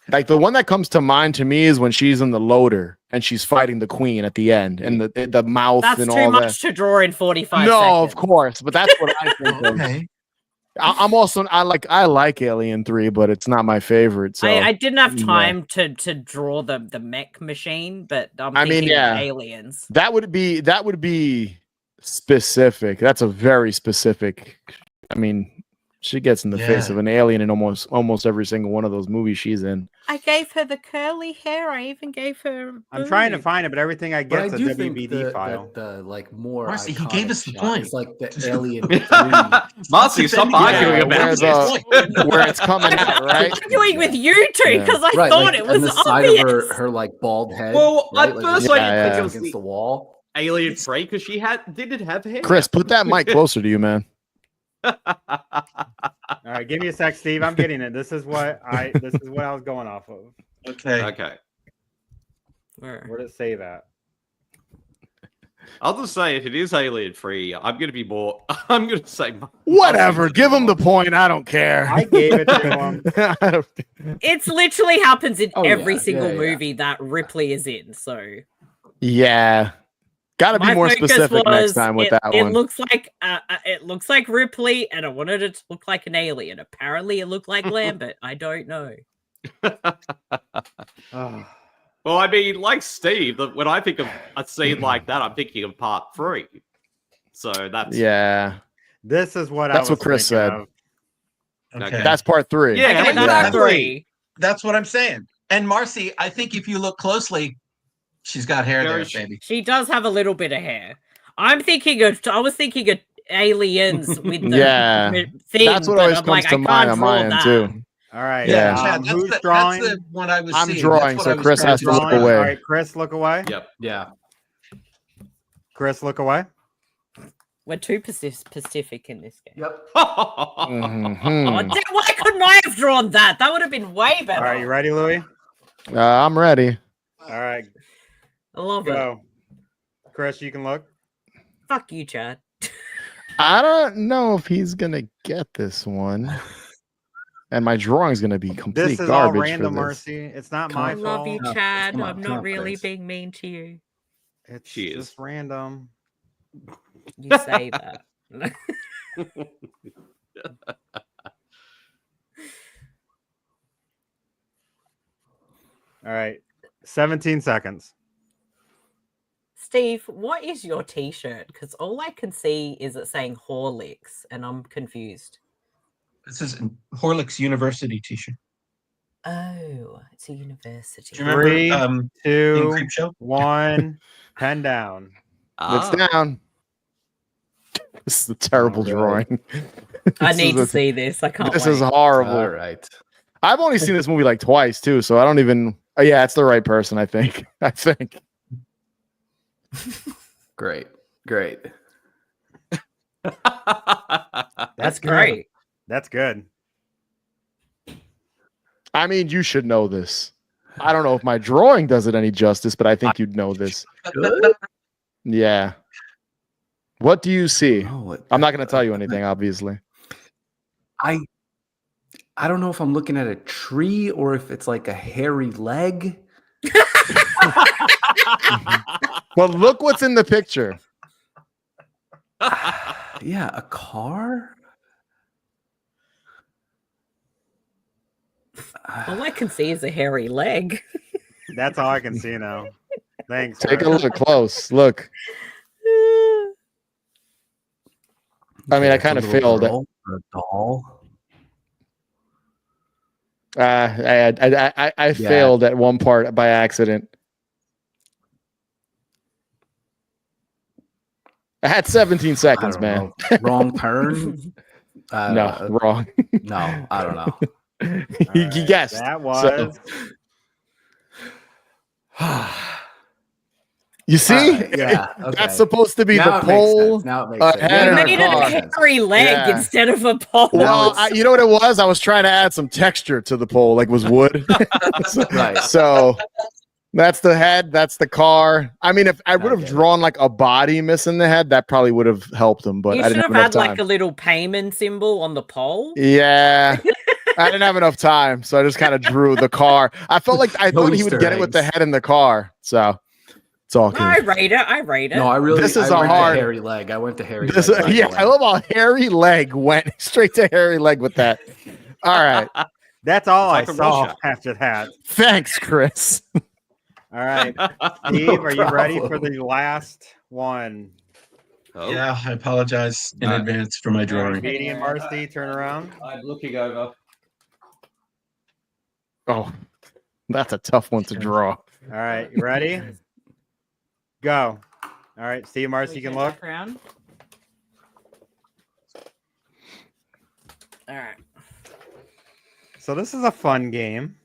Speaker 2: Like the one that comes to mind to me is when she's in the loader and she's fighting the queen at the end, and the mouth
Speaker 4: That's
Speaker 2: and
Speaker 4: too
Speaker 2: all
Speaker 4: much to draw in 45
Speaker 2: that. No,
Speaker 4: seconds.
Speaker 2: of course, but that's what I think of.
Speaker 6: Okay.
Speaker 2: I'm also I like Alien 3, but it's not my favorite. So
Speaker 4: I didn't have
Speaker 2: yeah.
Speaker 4: time to draw the mech machine, but
Speaker 2: I mean,
Speaker 4: thinking
Speaker 2: yeah.
Speaker 4: of aliens.
Speaker 2: that would be specific. That's a very specific. I mean, she gets in the face
Speaker 6: Yeah.
Speaker 2: of an alien in almost every single one of those movies she's in.
Speaker 4: I gave her the curly hair. I even gave her.
Speaker 1: I'm trying to
Speaker 4: boobs.
Speaker 1: find it, but everything I
Speaker 3: But I
Speaker 1: get's a
Speaker 3: do think
Speaker 1: WBD file.
Speaker 3: that the like more
Speaker 6: Marcy, he
Speaker 3: iconic
Speaker 6: gave us the
Speaker 3: shot
Speaker 6: point.
Speaker 3: is like the Alien 3.
Speaker 5: Marcy, stop arguing about this.
Speaker 2: Where it's coming out, right?
Speaker 4: I'm arguing with you two
Speaker 2: Yeah.
Speaker 4: because I
Speaker 3: Right,
Speaker 4: thought
Speaker 3: like,
Speaker 4: it
Speaker 3: and
Speaker 4: was
Speaker 3: the side
Speaker 4: obvious.
Speaker 3: of her like bald head.
Speaker 5: Well,
Speaker 3: right?
Speaker 5: at
Speaker 3: Like,
Speaker 5: first
Speaker 3: when
Speaker 5: I
Speaker 3: she
Speaker 2: didn't
Speaker 3: was
Speaker 2: think it
Speaker 5: was
Speaker 3: against
Speaker 5: the-
Speaker 3: the wall.
Speaker 5: Alien 3 because she didn't have hair.
Speaker 2: Chris, put that mic closer to you, man.
Speaker 1: All right, give me a sec, Steve. I'm getting it. This is what I was going off of.
Speaker 6: Okay.
Speaker 5: Okay.
Speaker 4: Where?
Speaker 1: Where did it say that?
Speaker 5: I'll just say if it is Alien 3, I'm going to be more. I'm going to say.
Speaker 2: Whatever, give him the point. I don't care.
Speaker 1: I gave it to him.
Speaker 2: I don't-
Speaker 4: It's literally happens in
Speaker 3: Oh,
Speaker 4: every
Speaker 3: yeah,
Speaker 4: single
Speaker 3: yeah, yeah.
Speaker 4: movie that Ripley is in. So
Speaker 2: yeah, gotta be
Speaker 4: my
Speaker 2: more
Speaker 4: focus
Speaker 2: specific next
Speaker 4: was,
Speaker 2: time with
Speaker 4: it,
Speaker 2: that
Speaker 4: it
Speaker 2: one.
Speaker 4: looks like Ripley, and I wanted it to look like an alien. Apparently, it looked like Lambert. I don't know.
Speaker 1: Oh,
Speaker 5: Well, I mean, like Steve, when I think of a scene like that, I'm thinking of part 3. So that's
Speaker 2: Yeah,
Speaker 1: this is what
Speaker 2: That's
Speaker 1: I was
Speaker 2: what Chris
Speaker 1: thinking
Speaker 2: said.
Speaker 6: Okay.
Speaker 2: that's part 3.
Speaker 5: Yeah,
Speaker 4: Okay,
Speaker 5: we
Speaker 4: that's
Speaker 5: got
Speaker 4: three.
Speaker 6: That's what I'm saying. And Marcy, I think if you look closely, she's got hair
Speaker 5: Very
Speaker 6: there, baby.
Speaker 4: She does have a little bit of hair. I was thinking of aliens with the
Speaker 2: Yeah,
Speaker 4: thing.
Speaker 2: that's what
Speaker 4: but
Speaker 2: always
Speaker 4: I'm
Speaker 2: comes
Speaker 4: like,
Speaker 2: to
Speaker 4: I
Speaker 2: mind
Speaker 4: can't
Speaker 2: on
Speaker 4: draw
Speaker 2: my end
Speaker 4: that.
Speaker 2: too.
Speaker 1: All right.
Speaker 2: Yeah.
Speaker 6: Chad,
Speaker 1: Who's drawing?
Speaker 6: That's the one I was
Speaker 2: I'm
Speaker 6: seeing.
Speaker 2: drawing,
Speaker 6: That's what
Speaker 2: so
Speaker 6: I was
Speaker 2: Chris
Speaker 6: trying
Speaker 2: has
Speaker 6: to
Speaker 2: to look
Speaker 6: draw.
Speaker 1: Drawing?
Speaker 2: away.
Speaker 1: All right, Chris, look away.
Speaker 5: Yep.
Speaker 3: Yeah.
Speaker 1: Chris, look away.
Speaker 4: We're too Pacific in this game.
Speaker 3: Yep.
Speaker 2: Mhm.
Speaker 4: Why couldn't I have drawn that? That would have been way better.
Speaker 1: All right, you ready, Louie?
Speaker 2: I'm ready.
Speaker 1: All right,
Speaker 4: I love it.
Speaker 1: go. Chris, you can look.
Speaker 4: Fuck you, Chad.
Speaker 2: I don't know if he's gonna get this one, and my drawing's gonna be complete
Speaker 1: This is all
Speaker 2: garbage
Speaker 1: random,
Speaker 2: for this.
Speaker 1: Marcy. It's not
Speaker 3: Come
Speaker 1: my
Speaker 4: I
Speaker 3: on.
Speaker 4: love you,
Speaker 1: fault.
Speaker 4: Chad.
Speaker 3: Come on,
Speaker 4: I'm
Speaker 3: come
Speaker 4: not
Speaker 3: on,
Speaker 4: really
Speaker 3: Chris.
Speaker 4: being mean to you.
Speaker 1: It's
Speaker 5: She is.
Speaker 1: just random.
Speaker 4: You say that.
Speaker 1: All right, 17 seconds.
Speaker 4: Steve, what is your t-shirt? Because all I can see is it saying Horlicks, and I'm confused.
Speaker 6: This is a Horlicks University t-shirt.
Speaker 4: Oh, it's a university.
Speaker 6: Do you remember
Speaker 1: Three,
Speaker 6: in
Speaker 1: 2,
Speaker 6: Creep Show?
Speaker 1: 1, pen down.
Speaker 2: It's down. This is a terrible
Speaker 3: All
Speaker 2: drawing.
Speaker 4: I
Speaker 2: This
Speaker 4: need
Speaker 2: is
Speaker 4: to see this. I can't.
Speaker 2: This
Speaker 4: wait.
Speaker 2: is horrible.
Speaker 3: All right.
Speaker 2: I've only seen this movie like twice too, so I don't even. Oh, yeah, it's the right person. I think. I think.
Speaker 3: Great.
Speaker 4: That's great.
Speaker 1: That's good.
Speaker 2: I mean, you should know this. I don't know if my drawing does it any justice, but I think you'd know this. Yeah. What do you see? I'm not going to tell you anything, obviously.
Speaker 3: I don't know if I'm looking at a tree or if it's like a hairy leg.
Speaker 2: Well, look what's in the picture.
Speaker 3: Yeah, a car.
Speaker 4: All I can see is a hairy leg.
Speaker 1: That's all I can see now. Thanks.
Speaker 2: Take a
Speaker 1: Chris.
Speaker 2: look close. Look. I mean, I
Speaker 3: it's a
Speaker 2: kind of
Speaker 3: little
Speaker 2: failed.
Speaker 3: girl or a doll.
Speaker 2: I failed at one part by accident. I had 17 seconds,
Speaker 3: I don't
Speaker 2: man.
Speaker 3: know. Wrong turn.
Speaker 2: No, wrong.
Speaker 3: No, I don't know.
Speaker 2: you
Speaker 1: Alright,
Speaker 2: guessed.
Speaker 1: That was.
Speaker 2: You see?
Speaker 3: All right, yeah, okay.
Speaker 2: That's supposed to be
Speaker 3: Now
Speaker 2: the
Speaker 3: it makes
Speaker 2: pole.
Speaker 3: sense. Now it makes sense.
Speaker 2: head
Speaker 4: You
Speaker 2: and
Speaker 3: Yeah,
Speaker 2: a
Speaker 4: made
Speaker 3: no,
Speaker 4: it
Speaker 2: car.
Speaker 4: a hairy leg
Speaker 2: Yeah.
Speaker 4: instead of a pole.
Speaker 2: Well,
Speaker 3: it's-
Speaker 2: you know what it was? I was trying to add some texture to the pole, like it was wood.
Speaker 3: Right.
Speaker 2: So that's the head. That's the car. I mean, if I would have
Speaker 3: Okay.
Speaker 2: drawn like a body missing the head, that probably would have helped him. But
Speaker 4: You
Speaker 2: I
Speaker 4: should
Speaker 2: didn't
Speaker 4: have
Speaker 2: have
Speaker 4: had
Speaker 2: enough
Speaker 4: like
Speaker 2: time.
Speaker 4: a little payment symbol on the pole.
Speaker 2: Yeah. I didn't have enough time, so I just kind of drew the car. I felt like I
Speaker 3: No
Speaker 2: thought he would
Speaker 3: Easter
Speaker 2: get it with the
Speaker 3: eggs.
Speaker 2: head in the car. So it's all good.
Speaker 4: I rate it.
Speaker 3: No, I really.
Speaker 2: This is
Speaker 3: I
Speaker 2: a
Speaker 3: went
Speaker 2: hard-
Speaker 3: to hairy leg. I went to hairy
Speaker 2: This,
Speaker 3: leg. right
Speaker 2: yeah,
Speaker 3: away.
Speaker 2: I love how hairy leg went straight to hairy leg with that. All right.
Speaker 1: That's all
Speaker 5: It's
Speaker 1: I
Speaker 5: like a
Speaker 1: saw
Speaker 5: Russia.
Speaker 1: after that.
Speaker 2: Thanks, Chris.
Speaker 1: All right. Steve,
Speaker 3: No
Speaker 1: are you ready for
Speaker 3: problem.
Speaker 1: the last one?
Speaker 5: Oh,
Speaker 6: Yeah, I apologize in advance for my drawing.
Speaker 1: Bede and Marcey, turn around.
Speaker 5: I'm looking over.
Speaker 2: Oh, that's a tough one to draw.
Speaker 1: All right, you ready? Go. All right, Steve, Marcey, you can look.
Speaker 4: Around. All right.
Speaker 1: So this is a fun game.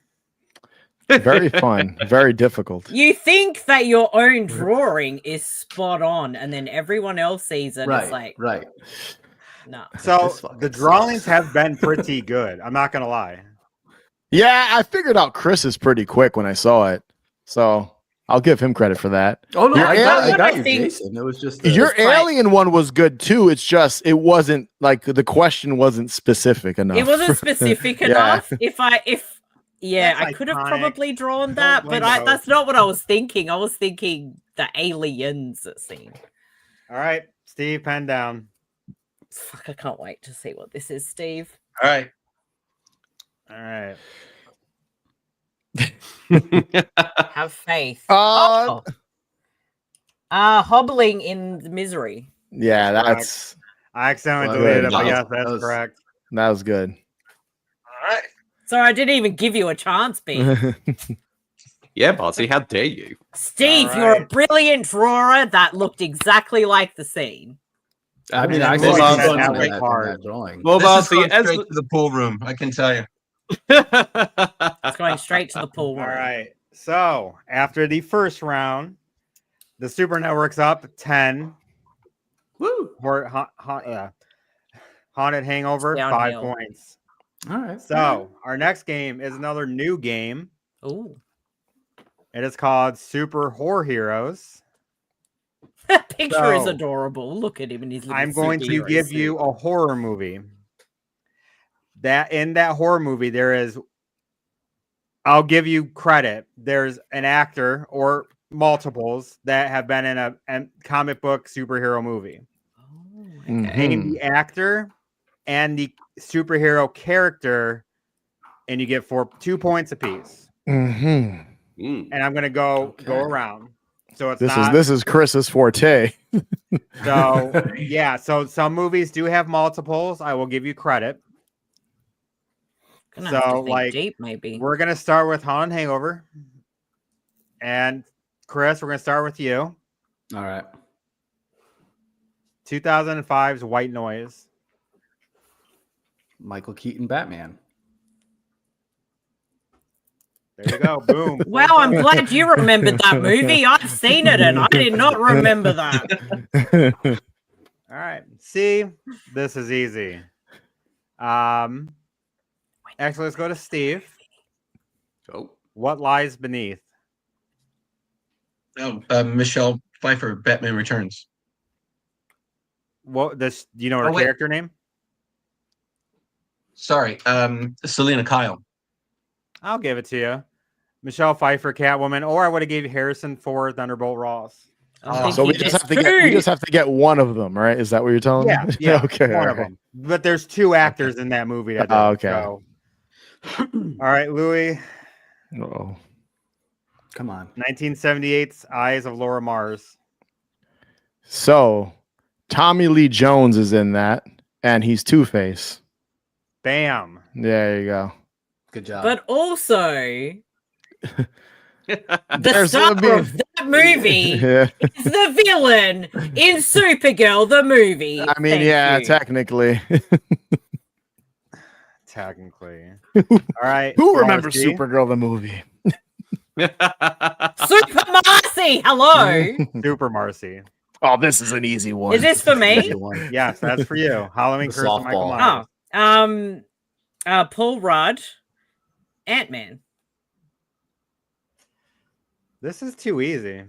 Speaker 2: Very fun, very difficult.
Speaker 4: You think that your own drawing is spot on, and then everyone else sees it.
Speaker 3: Right.
Speaker 4: It's like,
Speaker 3: Right.
Speaker 4: no.
Speaker 1: So
Speaker 3: This fucking
Speaker 1: the drawings
Speaker 3: sucks.
Speaker 1: have been pretty good. I'm not gonna lie.
Speaker 2: Yeah, I figured out Chris is pretty quick when I saw it. So I'll give him credit for that.
Speaker 3: Oh no,
Speaker 2: Your
Speaker 3: I
Speaker 2: alien-
Speaker 3: got you,
Speaker 4: I think-
Speaker 3: Jason. It was just
Speaker 2: Your
Speaker 4: fine.
Speaker 2: alien one was good too. It's just it wasn't like the question wasn't specific enough.
Speaker 4: It wasn't specific
Speaker 2: Yeah.
Speaker 4: enough. Yeah,
Speaker 1: That's
Speaker 4: I could have
Speaker 1: iconic.
Speaker 4: probably drawn
Speaker 1: Don't
Speaker 4: that,
Speaker 1: blame
Speaker 4: but
Speaker 1: the
Speaker 4: that's
Speaker 1: host.
Speaker 4: not what I was thinking. I was thinking the aliens scene.
Speaker 1: All right, Steve, pen down.
Speaker 4: Fuck, I can't wait to see what this is, Steve.
Speaker 6: All right.
Speaker 1: All right.
Speaker 4: Have faith.
Speaker 2: Uh,
Speaker 4: Hobbling in misery.
Speaker 2: yeah, that's
Speaker 1: I accidentally
Speaker 3: Well,
Speaker 1: deleted it, but
Speaker 3: that
Speaker 1: yes,
Speaker 3: was-
Speaker 1: that's
Speaker 3: that was-
Speaker 1: correct.
Speaker 2: that was good.
Speaker 6: All right.
Speaker 4: So I didn't even give you a chance, B.
Speaker 5: Yeah, Marcy, how dare you?
Speaker 4: Steve,
Speaker 1: All
Speaker 4: you're a
Speaker 1: right.
Speaker 4: brilliant drawer that looked exactly like the scene.
Speaker 3: I mean,
Speaker 1: Yeah,
Speaker 3: I
Speaker 1: this
Speaker 3: saw
Speaker 1: is
Speaker 3: something
Speaker 1: that
Speaker 3: in that
Speaker 1: hard.
Speaker 3: drawing.
Speaker 5: Well,
Speaker 6: This is
Speaker 5: Marcy,
Speaker 6: going
Speaker 5: as
Speaker 6: straight to the pool room, I can tell you.
Speaker 4: It's going straight to the pool.
Speaker 1: All
Speaker 4: room.
Speaker 1: right. So after the first round, the Super Network's up 10.
Speaker 5: Woo.
Speaker 1: Haunted Hangover,
Speaker 4: Downhill.
Speaker 1: 5 points.
Speaker 3: All right.
Speaker 1: So our next game is another new game.
Speaker 4: Ooh.
Speaker 1: It is called Super Horror Heroes.
Speaker 4: That picture is
Speaker 1: So,
Speaker 4: adorable. Look at him in his little
Speaker 1: I'm going to
Speaker 4: superhero
Speaker 1: give
Speaker 4: suit.
Speaker 1: you a horror movie. That in that horror movie, there is. I'll give you credit. There's an actor or multiples that have been in a comic book superhero movie.
Speaker 4: Oh,
Speaker 2: Mhm.
Speaker 4: okay.
Speaker 1: Name the actor and the superhero character, and you get 2 points apiece.
Speaker 2: Mhm.
Speaker 5: Mm.
Speaker 1: And I'm gonna go
Speaker 3: Okay.
Speaker 1: around. So it's
Speaker 2: This
Speaker 1: not.
Speaker 2: is Chris's forte.
Speaker 1: So yeah. So some movies do have multiples. I will give you credit.
Speaker 4: Gonna have to
Speaker 1: So
Speaker 4: think
Speaker 1: like
Speaker 4: deep, maybe.
Speaker 1: we're gonna start with Haunted Hangover, and Chris, we're gonna start with you.
Speaker 3: All right.
Speaker 1: 2005's White Noise.
Speaker 3: Michael Keaton, Batman.
Speaker 1: There you go. Boom.
Speaker 4: Wow, I'm glad you remembered that movie. I've seen it and I did not remember that.
Speaker 1: All right. See, this is easy. Actually, let's go to Steve.
Speaker 5: Oh,
Speaker 1: What lies beneath?
Speaker 6: Oh, Michelle Pfeiffer, Batman Returns.
Speaker 1: What this? Do you know her
Speaker 6: Oh, wait.
Speaker 1: character name?
Speaker 6: Sorry, Selena Kyle.
Speaker 1: I'll give it to you. Michelle Pfeiffer, Catwoman, or I would have gave you Harrison Ford, Thunderbolt Ross.
Speaker 2: So we just have to get one of them, right? Is that what you're telling
Speaker 1: Yeah,
Speaker 2: me?
Speaker 1: yeah,
Speaker 2: Okay.
Speaker 1: one of
Speaker 2: All right.
Speaker 1: them. But there's two actors in that movie. That
Speaker 2: Oh,
Speaker 1: did it,
Speaker 2: okay.
Speaker 1: so. All right, Louie.
Speaker 2: Uh-oh.
Speaker 3: Come on.
Speaker 1: 1978's Eyes of Laura Mars.
Speaker 2: So Tommy Lee Jones is in that, and he's Two-Face.
Speaker 1: Bam.
Speaker 2: There you go.
Speaker 3: Good job.
Speaker 4: But also, the
Speaker 2: There's
Speaker 4: star
Speaker 2: gonna be-
Speaker 4: of that movie
Speaker 2: Yeah.
Speaker 4: is the villain in Supergirl, the movie.
Speaker 2: I mean,
Speaker 4: Thank
Speaker 2: yeah,
Speaker 4: you.
Speaker 2: technically.
Speaker 1: Technically. All right.
Speaker 2: Who remembers
Speaker 1: Marcy.
Speaker 2: Supergirl the movie?
Speaker 4: Super Marcey, hello.
Speaker 1: Super Marcy.
Speaker 2: Oh, this is an easy one.
Speaker 4: Is this for me?
Speaker 1: Yes, that's for you. Halloween
Speaker 3: The
Speaker 1: Curse of Michael
Speaker 3: softball.
Speaker 1: Myers.
Speaker 4: Paul Rudd, Ant-Man.
Speaker 1: This is too easy.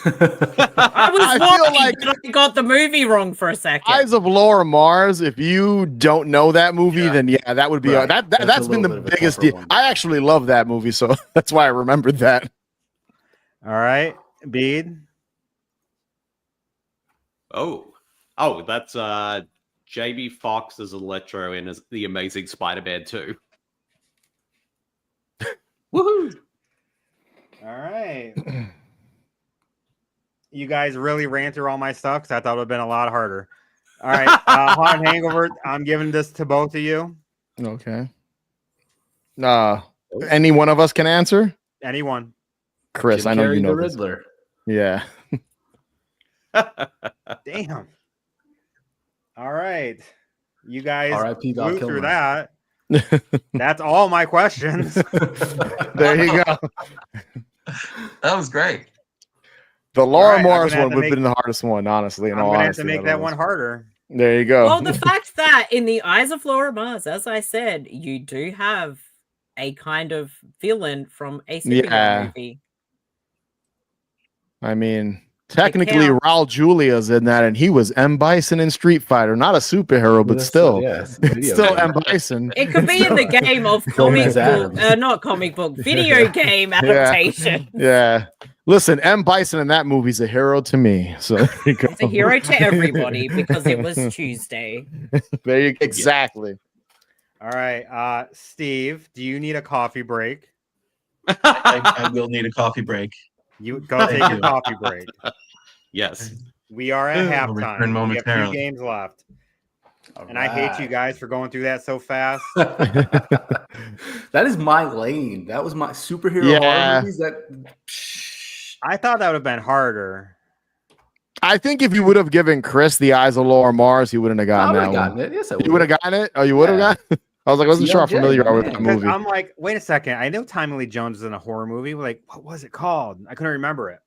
Speaker 4: I was
Speaker 2: I feel
Speaker 4: worried
Speaker 2: like-
Speaker 4: that I got the movie wrong for a second.
Speaker 2: Eyes of Laura Mars. If you don't know that movie, then yeah, that would be
Speaker 3: Right.
Speaker 2: that's
Speaker 3: That's a
Speaker 2: been the
Speaker 3: little bit of a
Speaker 2: biggest
Speaker 3: tougher
Speaker 2: deal.
Speaker 3: one.
Speaker 2: I actually love that movie, so that's why I remembered that.
Speaker 1: All right. Bede.
Speaker 5: oh, that's Jamie Foxx as Electro in The Amazing Spider-Man 2. Woohoo!
Speaker 1: All right. You guys really ran through all my stuff because I thought it would have been a lot harder. All right. Haunted Hangover. I'm giving this to both of you.
Speaker 2: Okay. Any one of us can answer?
Speaker 1: Anyone.
Speaker 2: Chris,
Speaker 3: Jim
Speaker 2: I know
Speaker 3: Carrey,
Speaker 2: you know
Speaker 3: the
Speaker 2: this.
Speaker 3: Riddler.
Speaker 2: Yeah.
Speaker 1: Damn. All right. You guys
Speaker 3: R.I.P. Val
Speaker 1: blew through
Speaker 3: Kilmer.
Speaker 1: that. That's all my questions.
Speaker 2: There you go.
Speaker 6: That was great.
Speaker 2: The Laura
Speaker 1: All right, I'm
Speaker 2: Mars
Speaker 1: gonna have
Speaker 2: one
Speaker 1: to
Speaker 2: would have
Speaker 1: make-
Speaker 2: been the hardest one, honestly. In
Speaker 1: I'm
Speaker 2: all
Speaker 1: going to have
Speaker 2: honesty,
Speaker 1: to make
Speaker 2: out
Speaker 1: that
Speaker 2: of
Speaker 1: one
Speaker 2: those.
Speaker 1: harder.
Speaker 2: There you go.
Speaker 4: Well, the fact that in the eyes of Laura Mars, as I said, you do have a kind of villain from a superhero
Speaker 2: Yeah.
Speaker 4: movie.
Speaker 2: I mean, technically,
Speaker 4: counts.
Speaker 2: Raul Julia's in that, and he was M. Bison in Street Fighter. Not a superhero, but
Speaker 3: That's
Speaker 2: still.
Speaker 3: yeah, it's a
Speaker 2: It's
Speaker 3: video
Speaker 2: still
Speaker 3: game.
Speaker 2: M. Bison.
Speaker 4: It could be in the game of
Speaker 3: Gomez
Speaker 4: comic book,
Speaker 3: Adams.
Speaker 4: not comic book, video game adaptation.
Speaker 2: Yeah. Listen, M. Bison in that movie's a hero to me. So there you go.
Speaker 4: It's a hero to everybody because it was Tuesday.
Speaker 2: There you exactly.
Speaker 1: All right. Steve, do you need a coffee break?
Speaker 6: I will need a coffee break.
Speaker 1: You go take your coffee break.
Speaker 5: Yes.
Speaker 1: We are at
Speaker 6: I'll return
Speaker 1: halftime. We have 2
Speaker 6: momentarily.
Speaker 1: games left.
Speaker 3: All
Speaker 1: And I hate you
Speaker 3: right.
Speaker 1: guys for going through that so fast.
Speaker 3: That is my lane. That was my superhero
Speaker 2: Yeah.
Speaker 3: horror movies.
Speaker 1: I thought that would have been harder.
Speaker 2: I think if you would have given Chris the eyes of Laura Mars, he wouldn't have
Speaker 3: I
Speaker 2: gotten
Speaker 3: would
Speaker 2: that
Speaker 3: have
Speaker 2: one.
Speaker 3: gotten it. Yes, I
Speaker 2: You would have gotten it? Oh, you would have
Speaker 3: Yeah.
Speaker 2: gotten it? I was like, I wasn't sure how
Speaker 3: CLJ,
Speaker 2: familiar you are with
Speaker 3: man.
Speaker 2: that
Speaker 1: Because
Speaker 2: movie.
Speaker 1: I'm like, wait a second. I know Tommy Lee Jones is in a horror movie. Like, what was it called? I couldn't remember it.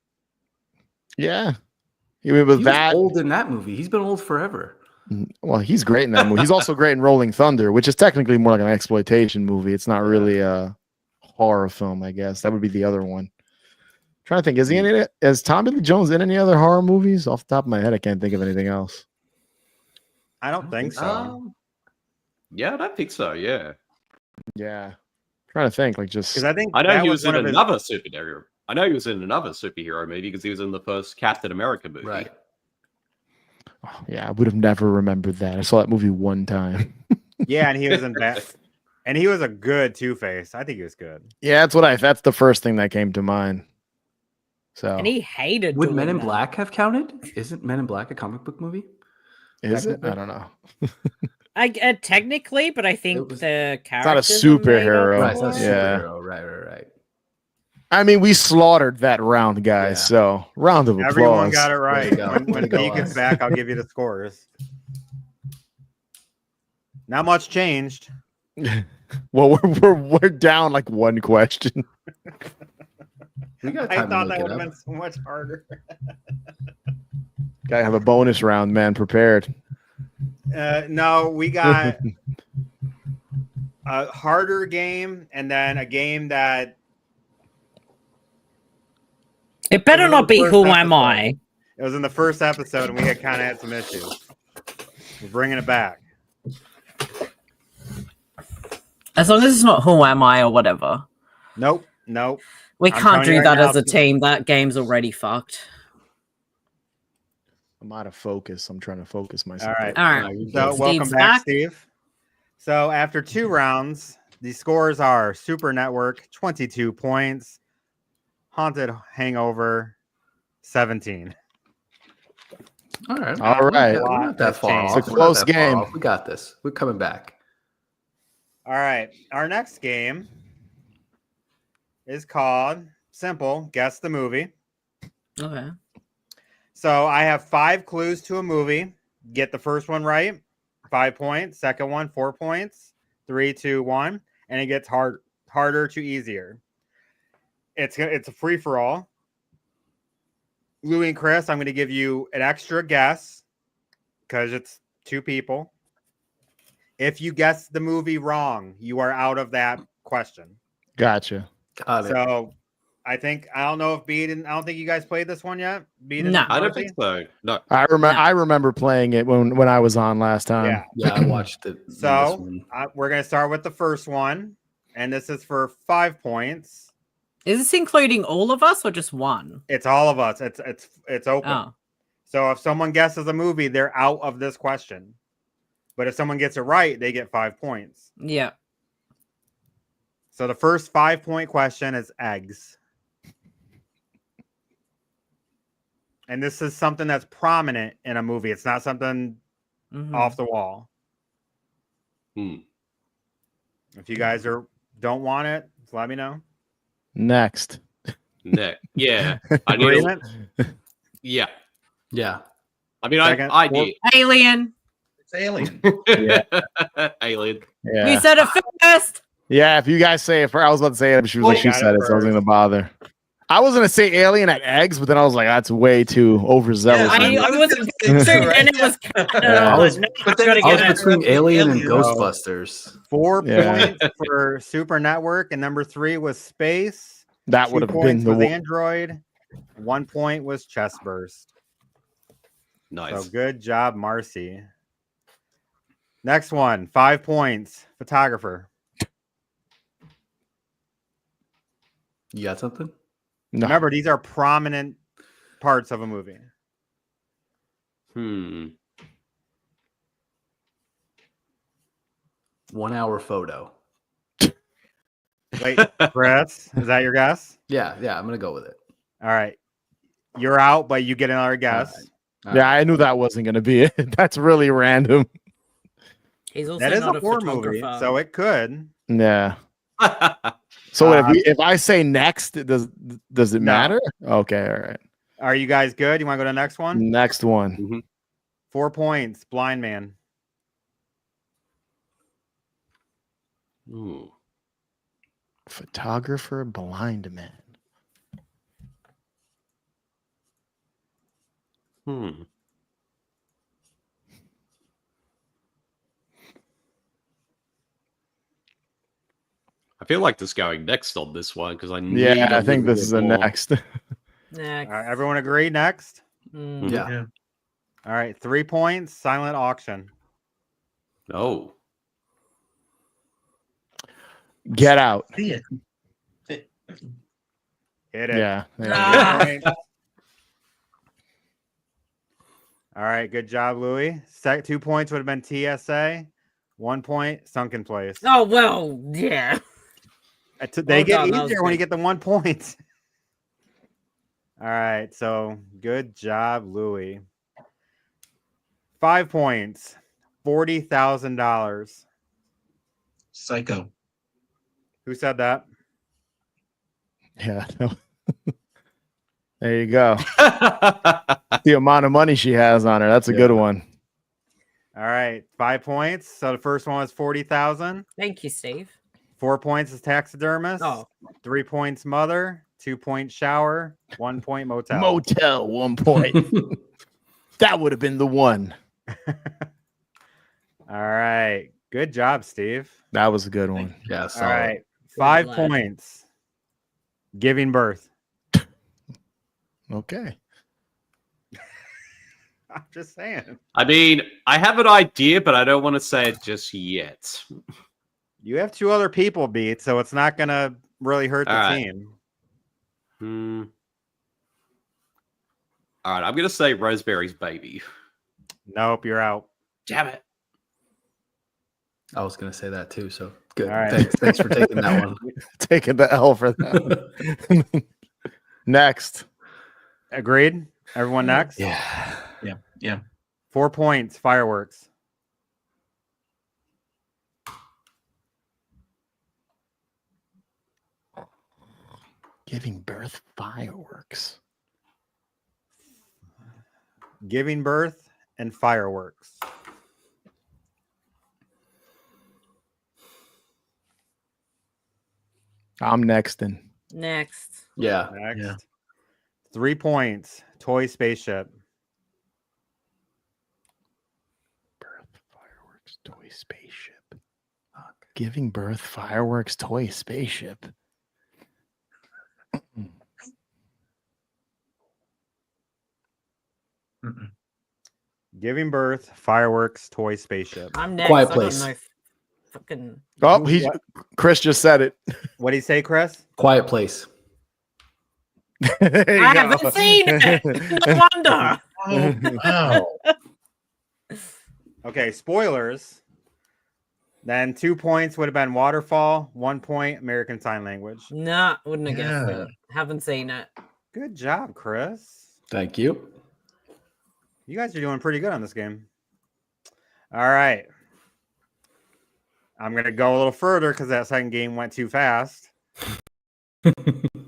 Speaker 2: Yeah. He was
Speaker 3: He
Speaker 2: that.
Speaker 3: was old in that movie. He's been old forever.
Speaker 2: Well, he's great in that movie. He's also great in Rolling Thunder, which is technically more like an exploitation movie. It's not really a horror film, I guess. That would be the other one. Trying to think, is he in it? Is Tommy Lee Jones in any other horror movies? Off the top of my head, I can't think of anything else.
Speaker 1: I don't think so.
Speaker 5: Yeah, I don't think so. Yeah.
Speaker 2: Yeah. Trying to think, like just
Speaker 1: Because I think
Speaker 5: I know
Speaker 1: that
Speaker 5: he was in
Speaker 1: one of his-
Speaker 5: another superhero. I know he was in another superhero movie because he was in the first Captain America movie.
Speaker 3: Right.
Speaker 2: yeah, I would have never remembered that. I saw that movie one time.
Speaker 1: Yeah, and he was in that. And he was a good Two-Face. I think he was good.
Speaker 2: Yeah, that's the first thing that came to mind. So
Speaker 4: And he hated
Speaker 3: Would
Speaker 4: doing
Speaker 3: Men in
Speaker 4: that.
Speaker 3: Black have counted? Isn't Men in Black a comic book movie?
Speaker 2: is it?
Speaker 3: technically?
Speaker 2: I don't know.
Speaker 4: Technically, but I think
Speaker 3: was-
Speaker 4: the
Speaker 2: not a
Speaker 4: characters
Speaker 2: superhero.
Speaker 3: Right, it's not a
Speaker 2: Yeah.
Speaker 3: superhero. Right.
Speaker 2: I mean, we slaughtered that round, guys.
Speaker 3: Yeah.
Speaker 2: So round of applause.
Speaker 1: Everyone got it
Speaker 3: Way
Speaker 1: right.
Speaker 3: to go.
Speaker 1: When
Speaker 3: Way to go,
Speaker 1: Pete gets
Speaker 3: us.
Speaker 1: back, I'll give you the scores. Not much changed.
Speaker 2: Well, we're down like one question.
Speaker 3: We got
Speaker 1: I
Speaker 3: time to
Speaker 1: thought
Speaker 3: look
Speaker 1: that
Speaker 3: it
Speaker 1: would have
Speaker 3: up.
Speaker 1: been so much harder.
Speaker 2: Gotta have a bonus round, man. Prepared.
Speaker 1: No, we got a harder game and then a game that
Speaker 4: It better
Speaker 1: It was
Speaker 4: not
Speaker 1: the
Speaker 4: be
Speaker 1: first
Speaker 4: Who Am
Speaker 1: episode.
Speaker 4: I?
Speaker 1: it was in the first episode and we had kind of had some issues. We're bringing it back.
Speaker 4: As long as it's not Who Am I or whatever.
Speaker 1: Nope.
Speaker 4: We
Speaker 1: I'm
Speaker 4: can't
Speaker 1: telling you
Speaker 4: do
Speaker 1: right
Speaker 4: that
Speaker 1: now,
Speaker 4: as a team. That game's already fucked.
Speaker 2: I'm out of focus. I'm trying to focus myself.
Speaker 1: All right.
Speaker 4: All right.
Speaker 3: you're
Speaker 1: So
Speaker 3: good.
Speaker 1: welcome
Speaker 4: Steve's
Speaker 1: back,
Speaker 4: back.
Speaker 1: Steve. So after 2 rounds, the scores are Super Network 22 points, Haunted Hangover 17.
Speaker 3: All right.
Speaker 2: All
Speaker 3: We're
Speaker 2: right.
Speaker 3: not that far
Speaker 1: It's
Speaker 3: off.
Speaker 1: a
Speaker 3: We're not
Speaker 2: close
Speaker 3: that far
Speaker 2: game.
Speaker 3: off. We got this. We're coming back.
Speaker 1: All right. Our next game is called simple, guess the movie.
Speaker 4: Okay.
Speaker 1: So I have 5 clues to a movie. Get the first one right, 5 points. Second one, 4 points. 3, 2, 1, and it gets harder to easier. It's a free for all. Louie and Chris, I'm going to give you an extra guess because it's 2 people. If you guess the movie wrong, you are out of that question.
Speaker 2: Gotcha.
Speaker 3: Got it.
Speaker 1: So I don't know if Bede, I don't think you guys played this one yet. Bede and
Speaker 4: No.
Speaker 5: I don't
Speaker 1: Marcey?
Speaker 5: think so. No.
Speaker 2: I remember playing it when I was on last time.
Speaker 1: Yeah.
Speaker 3: Yeah, I watched it.
Speaker 1: So we're going to start with the first one, and this is for 5 points.
Speaker 4: Is this including all of us or just one?
Speaker 1: It's all of us. It's open.
Speaker 4: Oh.
Speaker 1: So if someone guesses a movie, they're out of this question. But if someone gets it right, they get 5 points.
Speaker 4: Yeah.
Speaker 1: So the first 5-point question is eggs. And this is something that's prominent in a movie. It's not something
Speaker 4: Mhm.
Speaker 1: off the wall.
Speaker 5: Hmm.
Speaker 1: If you guys don't want it, just let me know.
Speaker 2: Next.
Speaker 5: No. Yeah. I need
Speaker 1: Agreement?
Speaker 5: yeah.
Speaker 3: Yeah.
Speaker 5: I mean,
Speaker 1: Second,
Speaker 5: I
Speaker 1: fourth-
Speaker 5: did.
Speaker 4: Alien.
Speaker 6: It's Alien.
Speaker 5: Alien.
Speaker 2: Yeah.
Speaker 4: We said it first.
Speaker 2: Yeah, if you guys say it first, I was about to say it, but she was like,
Speaker 1: You
Speaker 2: she
Speaker 1: got
Speaker 2: said
Speaker 1: it
Speaker 2: it, so I wasn't
Speaker 1: first.
Speaker 2: gonna bother. I was gonna say Alien at eggs, but then I was like, that's way too overzealous.
Speaker 6: Yeah,
Speaker 4: I
Speaker 6: was
Speaker 4: was
Speaker 6: gonna say too, right?
Speaker 4: and it was.
Speaker 2: Yeah.
Speaker 3: I was-
Speaker 6: but then
Speaker 4: gotta
Speaker 3: I was
Speaker 4: get it.
Speaker 3: between Alien and
Speaker 6: Alien.
Speaker 3: Ghostbusters.
Speaker 1: 4
Speaker 2: Yeah.
Speaker 1: points for Super Network, and number 3 was Space.
Speaker 2: That
Speaker 1: 2
Speaker 2: would have been
Speaker 1: points
Speaker 2: the
Speaker 1: was
Speaker 2: one.
Speaker 1: Android. 1 point was Chest Burst.
Speaker 5: Nice.
Speaker 1: So good job, Marcey. Next one, 5 points. Photographer.
Speaker 3: You got something?
Speaker 2: No.
Speaker 1: Remember, these are prominent parts of a movie.
Speaker 5: Hmm.
Speaker 3: 1 hour photo.
Speaker 1: Wait, Chris, is that your guess?
Speaker 3: Yeah, I'm gonna go with it.
Speaker 1: All right. You're out, but you get another guess.
Speaker 3: All
Speaker 2: Yeah,
Speaker 3: right.
Speaker 2: I knew that wasn't gonna be it. That's really random.
Speaker 4: He's also
Speaker 1: That is
Speaker 4: not
Speaker 1: a horror movie,
Speaker 4: photographer.
Speaker 1: so it could.
Speaker 2: Yeah. So
Speaker 1: Um,
Speaker 2: if I say next, does it
Speaker 1: No.
Speaker 2: matter? Okay, all right.
Speaker 1: Are you guys good? You want to go to the next one?
Speaker 2: Next one.
Speaker 1: 4 points. Blind Man.
Speaker 5: Ooh.
Speaker 2: Photographer, blind man.
Speaker 5: Hmm. I feel like just going next on this one because I need
Speaker 2: Yeah,
Speaker 5: a
Speaker 2: I think
Speaker 5: little
Speaker 2: this is
Speaker 5: bit
Speaker 2: the
Speaker 5: more.
Speaker 2: next.
Speaker 4: Next.
Speaker 1: All right, everyone agree? Next.
Speaker 4: Mm.
Speaker 3: Yeah.
Speaker 1: All right. 3 points. Silent Auction.
Speaker 5: Oh.
Speaker 2: Get out.
Speaker 6: See it.
Speaker 1: Hit it.
Speaker 2: Yeah.
Speaker 4: Ah.
Speaker 1: Points. All right. Good job, Louie. 2 points would have been TSA. 1 point, Sunken Place.
Speaker 4: Oh well, yeah.
Speaker 1: They
Speaker 4: Well
Speaker 1: get
Speaker 4: done, that was
Speaker 1: easier when you
Speaker 4: good.
Speaker 1: get the 1 point. All right. So good job, Louie. 5 points. $40,000.
Speaker 6: Psycho.
Speaker 1: Who said that?
Speaker 2: Yeah. There you go. The amount of money she has on her. That's a good one.
Speaker 1: All right, 5 points. So the first one was 40,000.
Speaker 4: Thank you, Steve.
Speaker 1: 4 points is taxidermist.
Speaker 4: Oh.
Speaker 1: 3 points mother. 2 point shower. 1 point motel.
Speaker 2: Motel, 1 point. That would have been the one.
Speaker 1: All right. Good job, Steve.
Speaker 2: That was a good one.
Speaker 3: Yeah,
Speaker 1: All
Speaker 3: solid.
Speaker 1: right. 5
Speaker 4: lad.
Speaker 1: points. Giving birth.
Speaker 2: Okay.
Speaker 1: I'm just saying.
Speaker 5: I mean, I have an idea, but I don't want to say it just yet.
Speaker 1: You have 2 other people beat, so it's not going to really hurt the
Speaker 5: All right.
Speaker 1: team.
Speaker 5: All right, I'm going to say Rosemary's Baby.
Speaker 1: Nope, you're out.
Speaker 5: Damn it.
Speaker 3: I was going to say that too. So good.
Speaker 1: All right.
Speaker 3: Thanks for taking that one.
Speaker 2: Taking the L for that. Next.
Speaker 1: Agreed? Everyone next?
Speaker 3: Yeah.
Speaker 6: Yeah.
Speaker 1: 4 points. Fireworks.
Speaker 2: Giving birth fireworks.
Speaker 1: Giving birth and fireworks.
Speaker 2: I'm next in.
Speaker 4: Next.
Speaker 3: Yeah.
Speaker 1: Next.
Speaker 3: Yeah.
Speaker 1: 3 points. Toy spaceship.
Speaker 2: Birth fireworks toy spaceship. Giving birth fireworks toy spaceship.
Speaker 6: Mm-mm.
Speaker 1: Giving birth, fireworks, toy spaceship.
Speaker 4: I'm next.
Speaker 3: Quiet
Speaker 4: I
Speaker 3: Place.
Speaker 4: got no fucking.
Speaker 2: Oh, he's Chris just said it.
Speaker 1: What do you say, Chris?
Speaker 3: Quiet Place.
Speaker 2: There you
Speaker 4: I
Speaker 2: go.
Speaker 4: haven't seen it. No wonder.
Speaker 6: Oh, wow.
Speaker 1: Okay, spoilers. Then 2 points would have been Waterfall. 1 point, American Sign Language.
Speaker 4: Nah, wouldn't have guessed
Speaker 6: Yeah.
Speaker 4: it. Haven't seen it.
Speaker 1: Good job, Chris.
Speaker 3: Thank you.
Speaker 1: You guys are doing pretty good on this game. All right. I'm going to go a little further because that second game went too fast.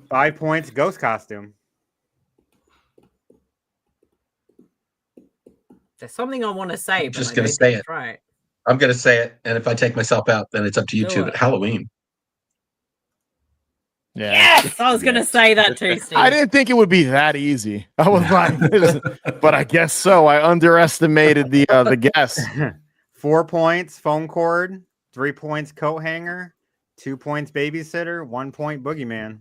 Speaker 1: 5 points, ghost costume.
Speaker 4: There's something I want to say, but
Speaker 6: Just
Speaker 4: I
Speaker 6: gonna
Speaker 4: don't
Speaker 6: say
Speaker 4: think
Speaker 6: it.
Speaker 4: it's right.
Speaker 6: I'm going to say it. And if I take myself out, then it's up to you
Speaker 4: Do
Speaker 6: two.
Speaker 4: it.
Speaker 6: But Halloween.
Speaker 2: Yeah.
Speaker 4: Yes, I was going to say that too, Steve.
Speaker 2: I didn't think it would be that easy. I was like, but I guess so. I underestimated the guess.
Speaker 1: 4 points, phone cord. 3 points, coat hanger. 2 points, babysitter. 1 point, boogeyman.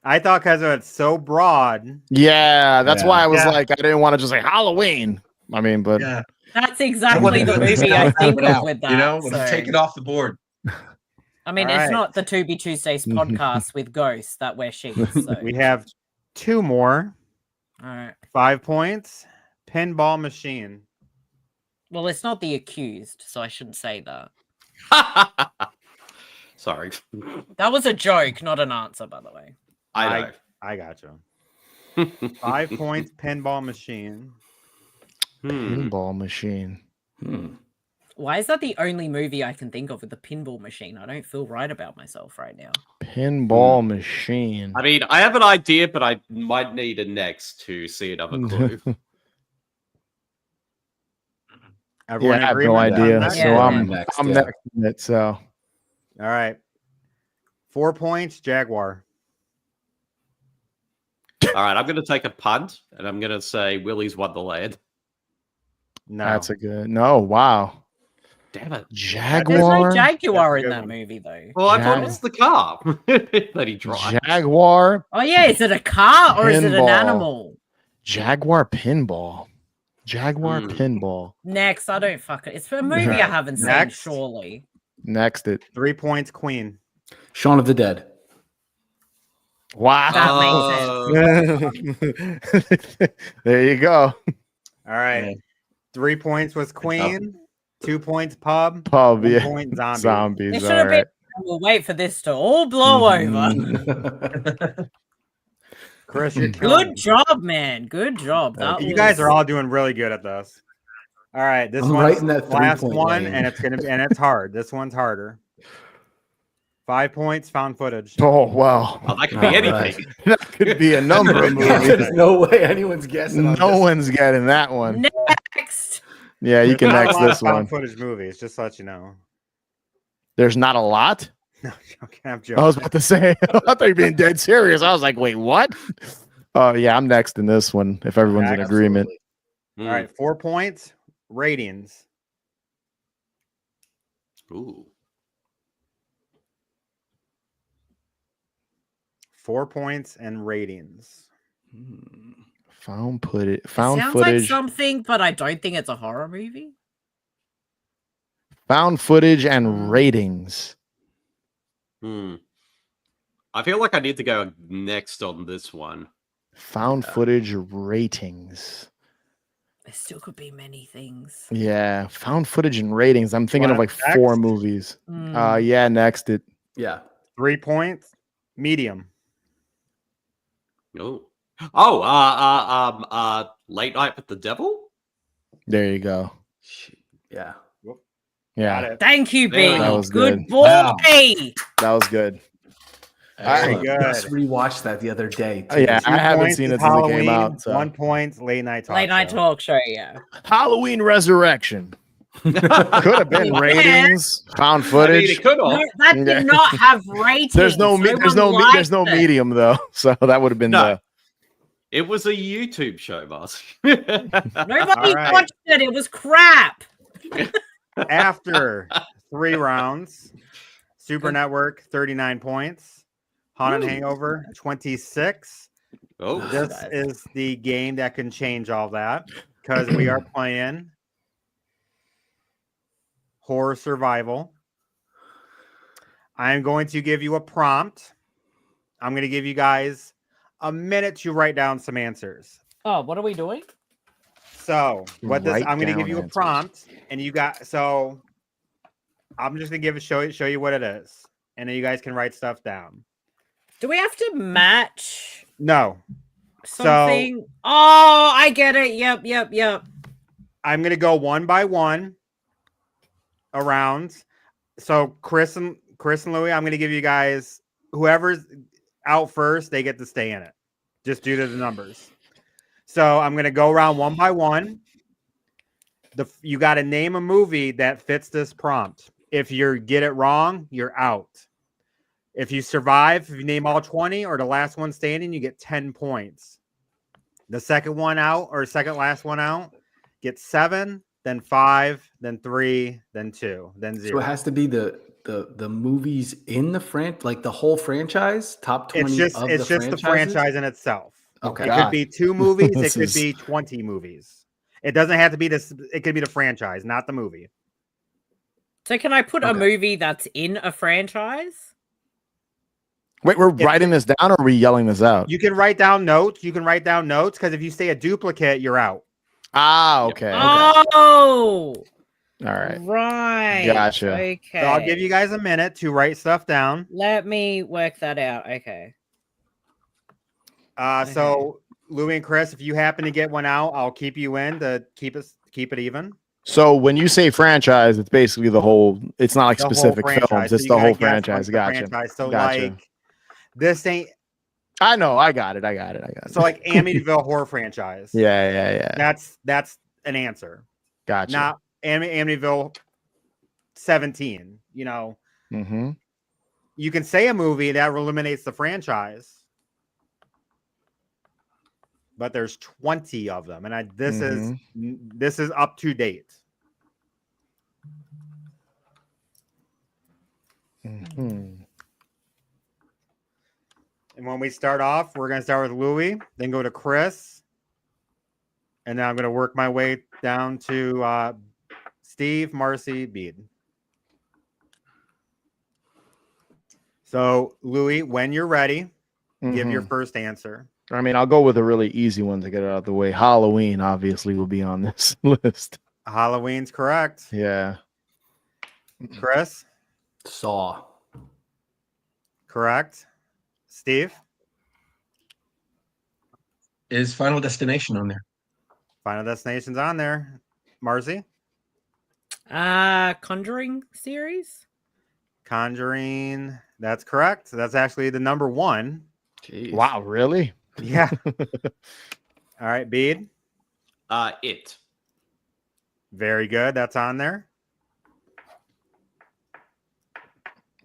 Speaker 1: I thought because it's so broad.
Speaker 2: Yeah, that's why I was
Speaker 6: Yeah.
Speaker 2: like, I didn't want to just say Halloween. I mean, but
Speaker 6: Yeah.
Speaker 4: That's
Speaker 6: I
Speaker 4: exactly
Speaker 6: wanna
Speaker 4: the
Speaker 6: at least
Speaker 4: movie I
Speaker 6: have
Speaker 4: think
Speaker 6: it
Speaker 4: of
Speaker 6: out,
Speaker 4: with that.
Speaker 6: You know,
Speaker 4: so-
Speaker 6: take it off the board.
Speaker 4: I mean,
Speaker 1: All
Speaker 4: it's
Speaker 1: right.
Speaker 4: not the To Be Tuesdays podcast with ghosts that wear sheets. So.
Speaker 1: We have 2 more.
Speaker 4: All right.
Speaker 1: 5 points, pinball machine.
Speaker 4: Well, it's not the accused, so I shouldn't say that.
Speaker 5: Sorry.
Speaker 4: That was a joke, not an answer, by the way.
Speaker 5: I know.
Speaker 1: I got you. 5 points, pinball machine.
Speaker 2: pinball machine.
Speaker 4: Why is that the only movie I can think of with the pinball machine? I don't feel right about myself right now.
Speaker 2: Pinball machine.
Speaker 5: I mean, I have an idea, but I might need a next to see another clue.
Speaker 2: Yeah,
Speaker 1: Everyone
Speaker 2: I have
Speaker 1: agreement
Speaker 2: no
Speaker 1: on
Speaker 2: idea.
Speaker 1: that?
Speaker 2: So
Speaker 4: Yeah.
Speaker 2: I'm
Speaker 3: Next,
Speaker 2: I'm
Speaker 3: yeah.
Speaker 2: next in it. So
Speaker 1: All right. 4 points, Jaguar.
Speaker 5: All right, I'm going to take a punt, and I'm going to say Willy's Wonderland.
Speaker 1: No.
Speaker 2: that's a good. No, wow.
Speaker 5: Damn it.
Speaker 4: There's
Speaker 2: Jaguar.
Speaker 4: no Jaguar
Speaker 1: That's a
Speaker 4: in
Speaker 1: good
Speaker 4: that
Speaker 1: one.
Speaker 4: movie, though.
Speaker 5: Well, I thought
Speaker 2: Jag-
Speaker 5: it was the car that he drives.
Speaker 2: Jaguar.
Speaker 4: Oh, yeah. Is it a car or is it an
Speaker 2: Pinball.
Speaker 4: animal?
Speaker 2: Jaguar pinball. Jaguar
Speaker 5: Hmm.
Speaker 2: pinball.
Speaker 4: Next, I don't fuck it. It's a movie I haven't seen,
Speaker 1: Next.
Speaker 4: surely.
Speaker 2: Next it.
Speaker 1: 3 points, Queen.
Speaker 3: Shaun of the Dead.
Speaker 2: Wow.
Speaker 4: That makes sense.
Speaker 2: There you go.
Speaker 1: All right. 3 points was Queen. 2 points, pub.
Speaker 2: Pub,
Speaker 1: 1
Speaker 2: yeah.
Speaker 1: point, zombie.
Speaker 4: It
Speaker 2: Zombies.
Speaker 4: should
Speaker 2: All
Speaker 4: have been.
Speaker 2: right.
Speaker 4: We'll wait for this to all blow over.
Speaker 2: Mhm.
Speaker 1: Chris, you're killing
Speaker 4: Good
Speaker 1: me.
Speaker 4: job, man. Good job. That
Speaker 1: You guys
Speaker 4: was-
Speaker 1: are all doing really good at this. All right, this
Speaker 3: I'm
Speaker 1: one's
Speaker 3: right in that
Speaker 1: last
Speaker 3: 3-point
Speaker 1: one,
Speaker 3: lane.
Speaker 1: and it's hard. This one's harder. 5 points. Found footage.
Speaker 2: Oh wow,
Speaker 5: Oh, that could be
Speaker 3: All
Speaker 5: anything.
Speaker 3: right.
Speaker 2: that could be a number of
Speaker 1: Yeah.
Speaker 2: movies.
Speaker 3: There's no way anyone's guessing. On
Speaker 2: No
Speaker 3: this.
Speaker 2: one's getting that one.
Speaker 4: Next.
Speaker 2: Yeah, you
Speaker 1: There's
Speaker 2: can
Speaker 1: not a
Speaker 2: next
Speaker 1: lot of
Speaker 2: this one.
Speaker 1: found footage movies, just to let you know.
Speaker 2: There's not a lot.
Speaker 1: No, joking. I'm
Speaker 2: I was
Speaker 1: joking.
Speaker 2: about to say. I thought you were being dead serious. I was like, wait, what? Oh yeah, I'm next in this one. If everyone's in agreement.
Speaker 3: Absolutely.
Speaker 1: All right, 4 points. Ratings.
Speaker 5: Ooh.
Speaker 1: 4 points and ratings.
Speaker 2: Found
Speaker 4: Sounds
Speaker 2: footage.
Speaker 4: like something, but I don't think it's a horror movie.
Speaker 2: Found footage and ratings.
Speaker 5: I feel like I need to go next on this one.
Speaker 2: Found footage ratings.
Speaker 4: There still could be many things.
Speaker 2: Yeah, found footage and ratings. I'm thinking of
Speaker 1: Wanna
Speaker 2: like 4
Speaker 1: next?
Speaker 2: movies.
Speaker 4: Mm.
Speaker 2: Yeah, next it.
Speaker 3: Yeah.
Speaker 1: 3 points. Medium.
Speaker 5: Oh. Late Night with the Devil?
Speaker 2: There you go.
Speaker 3: Yeah.
Speaker 2: Yeah,
Speaker 1: Got it.
Speaker 4: Thank you,
Speaker 5: There we
Speaker 4: B.
Speaker 5: go.
Speaker 2: That was
Speaker 4: Good
Speaker 2: good.
Speaker 4: boy.
Speaker 6: Wow.
Speaker 2: that was good.
Speaker 1: Very
Speaker 3: I
Speaker 1: good.
Speaker 3: just rewatched that the other day. Too.
Speaker 2: Yeah,
Speaker 1: 2
Speaker 2: I haven't
Speaker 1: points
Speaker 2: seen
Speaker 1: is
Speaker 2: it since it came
Speaker 1: Halloween.
Speaker 2: out. So.
Speaker 1: 1 point. Late night talk.
Speaker 4: Late night
Speaker 1: show.
Speaker 4: talk show, yeah.
Speaker 2: Halloween Resurrection. Could have been
Speaker 4: Yeah.
Speaker 2: ratings. Found
Speaker 5: I mean,
Speaker 2: footage.
Speaker 5: it could
Speaker 4: No,
Speaker 5: have.
Speaker 4: that
Speaker 2: Yeah.
Speaker 4: did not have ratings.
Speaker 2: There's no
Speaker 4: one liked it.
Speaker 2: medium though. So that would have been
Speaker 5: No. It was a YouTube show, Marcy.
Speaker 4: Nobody
Speaker 1: All right.
Speaker 4: watched it. It was crap.
Speaker 1: After 3 rounds, Super Network 39 points, Haunted
Speaker 5: Ooh.
Speaker 1: Hangover 26.
Speaker 5: Oh,
Speaker 1: This
Speaker 4: Nice.
Speaker 1: is the game that can change all that because we are playing horror survival. I'm going to give you a prompt. I'm going to give you guys a minute to write down some answers.
Speaker 4: Oh, what are we doing?
Speaker 1: So what this?
Speaker 2: Write
Speaker 1: I'm going to give
Speaker 2: down
Speaker 1: you a
Speaker 2: answers.
Speaker 1: prompt, and you got. So I'm just going to show you what it is, and then you guys can write stuff down.
Speaker 4: Do we have to match
Speaker 1: No,
Speaker 4: something? Oh, I get it. Yep.
Speaker 1: I'm going to go one by one around. So Chris and Louie, I'm going to give you guys whoever's out first, they get to stay in it, just due to the numbers. So I'm going to go around one by one. You got to name a movie that fits this prompt. If you get it wrong, you're out. If you survive, if you name all 20 or the last one standing, you get 10 points. The second one out or second last one out gets 7, then 5, then 3, then 2, then 0.
Speaker 3: So it has to be the movies in the like the whole franchise, top 20
Speaker 1: It's just
Speaker 3: of
Speaker 1: it's
Speaker 3: the
Speaker 1: just the
Speaker 3: franchises?
Speaker 1: franchise in itself.
Speaker 3: Okay.
Speaker 1: It
Speaker 2: God.
Speaker 1: could be 2 movies, it
Speaker 2: This
Speaker 1: could
Speaker 2: is-
Speaker 1: be 20 movies. It doesn't have to be this, it could be the franchise, not the movie.
Speaker 4: So can I put a
Speaker 3: Okay.
Speaker 4: movie that's in a franchise?
Speaker 2: Wait, we're writing this down or are we yelling this out?
Speaker 1: You can write down notes. You can write down notes because if you say a duplicate, you're out.
Speaker 2: Okay.
Speaker 4: Oh,
Speaker 2: All right.
Speaker 4: right.
Speaker 2: Gotcha.
Speaker 4: Okay.
Speaker 1: So I'll give you guys a minute to write stuff down.
Speaker 4: Let me work that out. Okay.
Speaker 1: So Louie and Chris, if you happen to get one out, I'll keep you in to keep it even.
Speaker 2: So when you say franchise, it's basically the whole. It's not like
Speaker 1: The whole
Speaker 2: specific
Speaker 1: franchise.
Speaker 2: films.
Speaker 1: So
Speaker 2: It's
Speaker 1: you
Speaker 2: the
Speaker 1: gotta
Speaker 2: whole
Speaker 1: guess what's
Speaker 2: franchise.
Speaker 1: the
Speaker 2: Gotcha.
Speaker 1: franchise. So
Speaker 2: Gotcha.
Speaker 1: like this ain't
Speaker 2: I know. I got it.
Speaker 1: so like Amityville horror franchise.
Speaker 2: Yeah.
Speaker 1: That's an answer.
Speaker 2: Gotcha.
Speaker 1: Not Amityville 17. You know,
Speaker 2: Mm-hmm.
Speaker 1: you can say a movie that eliminates the franchise. But there's 20 of them, and this is up to date.
Speaker 2: Mm-hmm.
Speaker 1: And when we start off, we're going to start with Louie, then go to Chris, and then I'm going to work my way down to Steve, Marcey, Bede. So, Louie, when you're ready, give your first answer.
Speaker 2: I mean, I'll go with a really easy one to get it out of the way. Halloween, obviously, will be on this list.
Speaker 1: Halloween's correct.
Speaker 2: Yeah.
Speaker 1: Chris,
Speaker 3: Saw.
Speaker 1: correct. Steve,
Speaker 6: Is Final Destination on there?
Speaker 1: Final Destination's on there. Marcey,
Speaker 4: Conjuring series?
Speaker 1: Conjuring That's correct. That's actually the number one.
Speaker 3: Jeez.
Speaker 2: Wow, really?
Speaker 1: Yeah. All right, Bede.
Speaker 5: It.
Speaker 1: Very good. That's on there.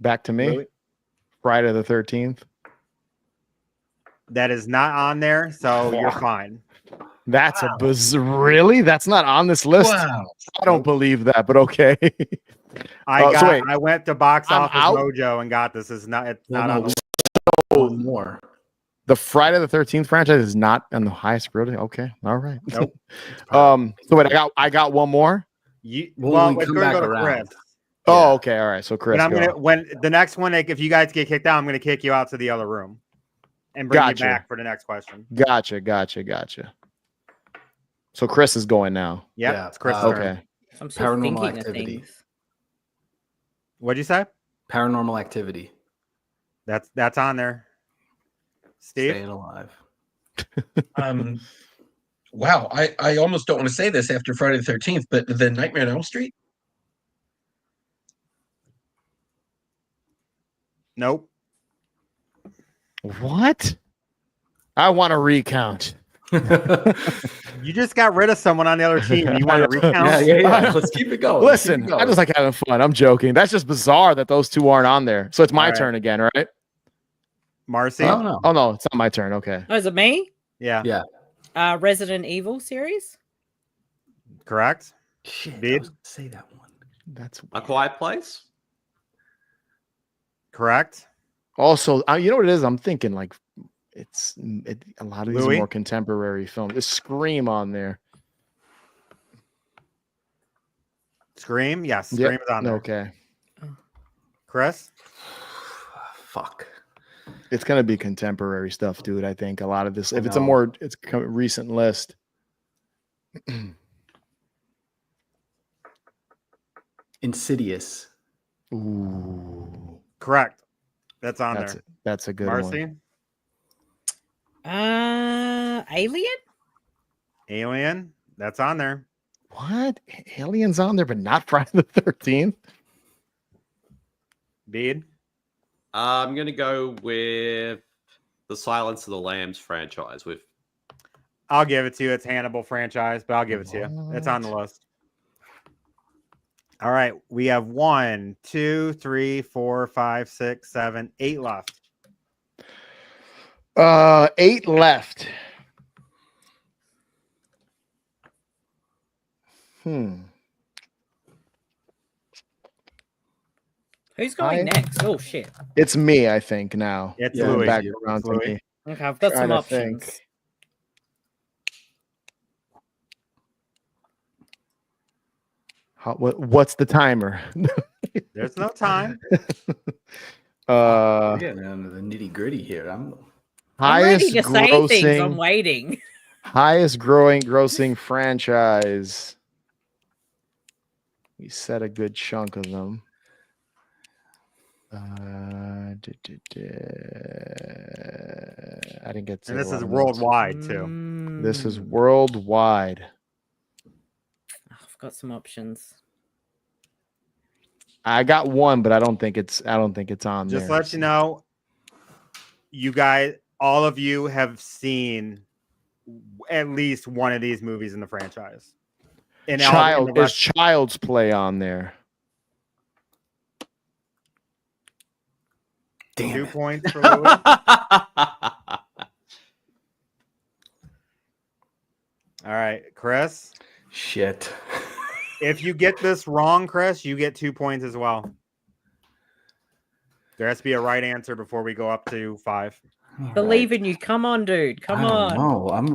Speaker 2: Back to me.
Speaker 1: Louie?
Speaker 2: Friday the 13th.
Speaker 1: That is not on there, so you're fine.
Speaker 2: That's a really? That's not on this list.
Speaker 6: Wow.
Speaker 2: I don't believe that, but okay. So wait.
Speaker 1: I went to Box
Speaker 2: I'm
Speaker 1: Office
Speaker 2: out?
Speaker 1: Mojo and got this. It's not
Speaker 3: Well,
Speaker 1: on
Speaker 3: no,
Speaker 1: the
Speaker 3: one more.
Speaker 2: The Friday the 13th franchise is not on the highest rating. Okay, all right.
Speaker 1: Nope.
Speaker 2: So wait, I got one more.
Speaker 3: Well, we
Speaker 1: it's
Speaker 3: come
Speaker 1: going to
Speaker 3: back
Speaker 1: go to
Speaker 3: around.
Speaker 1: Chris.
Speaker 2: Oh, okay, all right. So Chris,
Speaker 1: When the next one, like, if you guys get kicked out, I'm going to kick you out to the other room and bring
Speaker 2: Gotcha.
Speaker 1: you back for the next question.
Speaker 2: Gotcha. So Chris is going now.
Speaker 1: Yep,
Speaker 3: Yeah,
Speaker 1: it's Chris'
Speaker 3: okay.
Speaker 1: turn.
Speaker 2: Okay.
Speaker 4: I'm still
Speaker 3: Paranormal
Speaker 4: thinking of
Speaker 3: Activity.
Speaker 4: things.
Speaker 1: What'd you say?
Speaker 3: Paranormal Activity.
Speaker 1: That's on there. Steve?
Speaker 3: Staying alive.
Speaker 6: Wow. I almost don't want to say this after Friday the 13th, but the Nightmare on Elm Street?
Speaker 1: Nope.
Speaker 2: What? I want to recount.
Speaker 1: You just got rid of someone on the other team. And you want to recount?
Speaker 3: Yeah. Let's keep it going.
Speaker 2: Listen, I just like having fun. I'm joking. That's just bizarre that those two aren't on there. So it's my
Speaker 1: All right.
Speaker 2: turn again, right?
Speaker 1: Marcey?
Speaker 3: Oh, no.
Speaker 2: Oh no, it's not my turn. Okay.
Speaker 4: Oh, is it me?
Speaker 1: Yeah.
Speaker 3: Yeah.
Speaker 4: Resident Evil series.
Speaker 1: Correct.
Speaker 3: Shit.
Speaker 1: Bede?
Speaker 3: I was gonna say that one.
Speaker 2: That's
Speaker 5: A Quiet Place.
Speaker 1: Correct.
Speaker 2: also, you know what it is? I'm thinking like a lot of these
Speaker 1: Louie?
Speaker 2: are more contemporary films. There's Scream on there.
Speaker 1: Scream? Yes.
Speaker 2: Yep.
Speaker 1: Scream is on there.
Speaker 2: Okay.
Speaker 1: Chris?
Speaker 3: Fuck.
Speaker 2: It's gonna be contemporary stuff, dude. I think a lot of this. If it's a
Speaker 3: know.
Speaker 2: more recent list.
Speaker 3: Insidious.
Speaker 2: Ooh,
Speaker 1: Correct. That's on
Speaker 2: that's
Speaker 1: there.
Speaker 2: that's a good
Speaker 1: Marcey?
Speaker 2: one.
Speaker 4: Alien.
Speaker 1: Alien? That's on there.
Speaker 2: What? Aliens on there, but not Friday the 13th.
Speaker 1: Bede?
Speaker 5: I'm gonna go with the Silence of the Lambs franchise. With
Speaker 1: I'll give it to you. It's Hannibal franchise, but I'll give it to you. It's on the list. All right. We have 1, 2, 3, 4, 5, 6, 7, 8 left.
Speaker 2: 8 left.
Speaker 4: Who's going next? Oh shit.
Speaker 2: It's me, I think now.
Speaker 1: It's
Speaker 3: Yeah,
Speaker 1: Louie.
Speaker 2: Back
Speaker 3: you.
Speaker 2: around
Speaker 1: It's
Speaker 2: to
Speaker 1: Louie.
Speaker 2: me.
Speaker 4: Okay, I've got
Speaker 2: Trying
Speaker 4: some
Speaker 2: to
Speaker 4: options.
Speaker 2: think. What's the timer?
Speaker 1: There's no time.
Speaker 3: We're getting into the nitty gritty here.
Speaker 4: I'm
Speaker 2: highest
Speaker 4: ready to say things. I'm
Speaker 2: grossing,
Speaker 4: waiting.
Speaker 2: highest grossing franchise. We said a good chunk of them. I didn't get to.
Speaker 1: And this
Speaker 2: a
Speaker 1: is
Speaker 2: lot of notes.
Speaker 1: worldwide, too.
Speaker 2: This is worldwide.
Speaker 4: I've got some options.
Speaker 2: I got one, but I don't think it's on
Speaker 1: Just
Speaker 2: there.
Speaker 1: let you know, you guys, all of you have seen at least one of these movies in the franchise. And
Speaker 2: Is Child's Play on there?
Speaker 3: Damn
Speaker 1: 2
Speaker 3: it.
Speaker 1: points for Louie. All right, Chris.
Speaker 3: Shit.
Speaker 1: If you get this wrong, Chris, you get 2 points as well. There has to be a right answer before we go up to 5.
Speaker 4: Believe in you. Come on, dude. Come on.
Speaker 3: No, I'm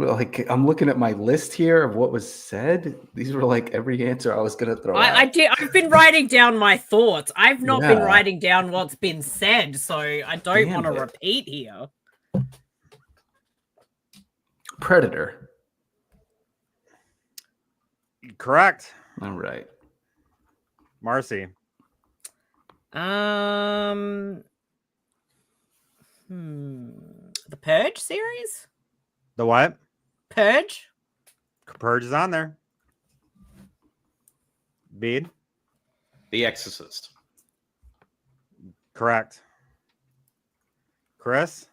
Speaker 3: looking at my list here of what was said. These were like every answer I was gonna throw
Speaker 4: I
Speaker 3: out.
Speaker 4: did. I've been writing down my thoughts. I've not been
Speaker 3: Yeah.
Speaker 4: writing down what's been said, so I don't
Speaker 3: Damn
Speaker 4: want to
Speaker 3: it.
Speaker 4: repeat here.
Speaker 3: Predator.
Speaker 1: Correct.
Speaker 3: All right.
Speaker 1: Marcey.
Speaker 4: The Purge series?
Speaker 1: The what?
Speaker 4: Purge?
Speaker 1: Purge is on there. Bede.
Speaker 5: The Exorcist.
Speaker 1: Correct. Chris?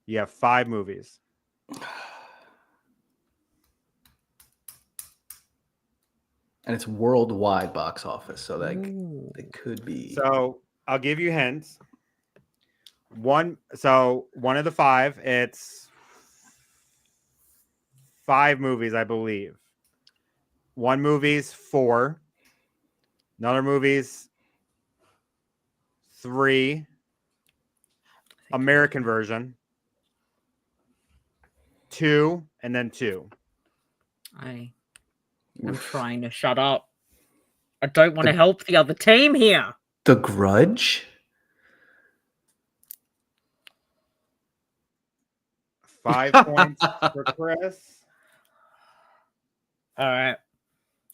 Speaker 1: You have 5 movies.
Speaker 3: And it's worldwide box office, so like
Speaker 4: Ooh.
Speaker 3: it could be.
Speaker 1: So I'll give you hints. One of the 5, it's 5 movies, I believe. One movie's 4. Another movie's 3. American version. 2, and then 2.
Speaker 4: I'm trying to shut up. I don't want to help the other team here.
Speaker 3: The Grudge?
Speaker 1: 5 points for Chris.
Speaker 4: All right.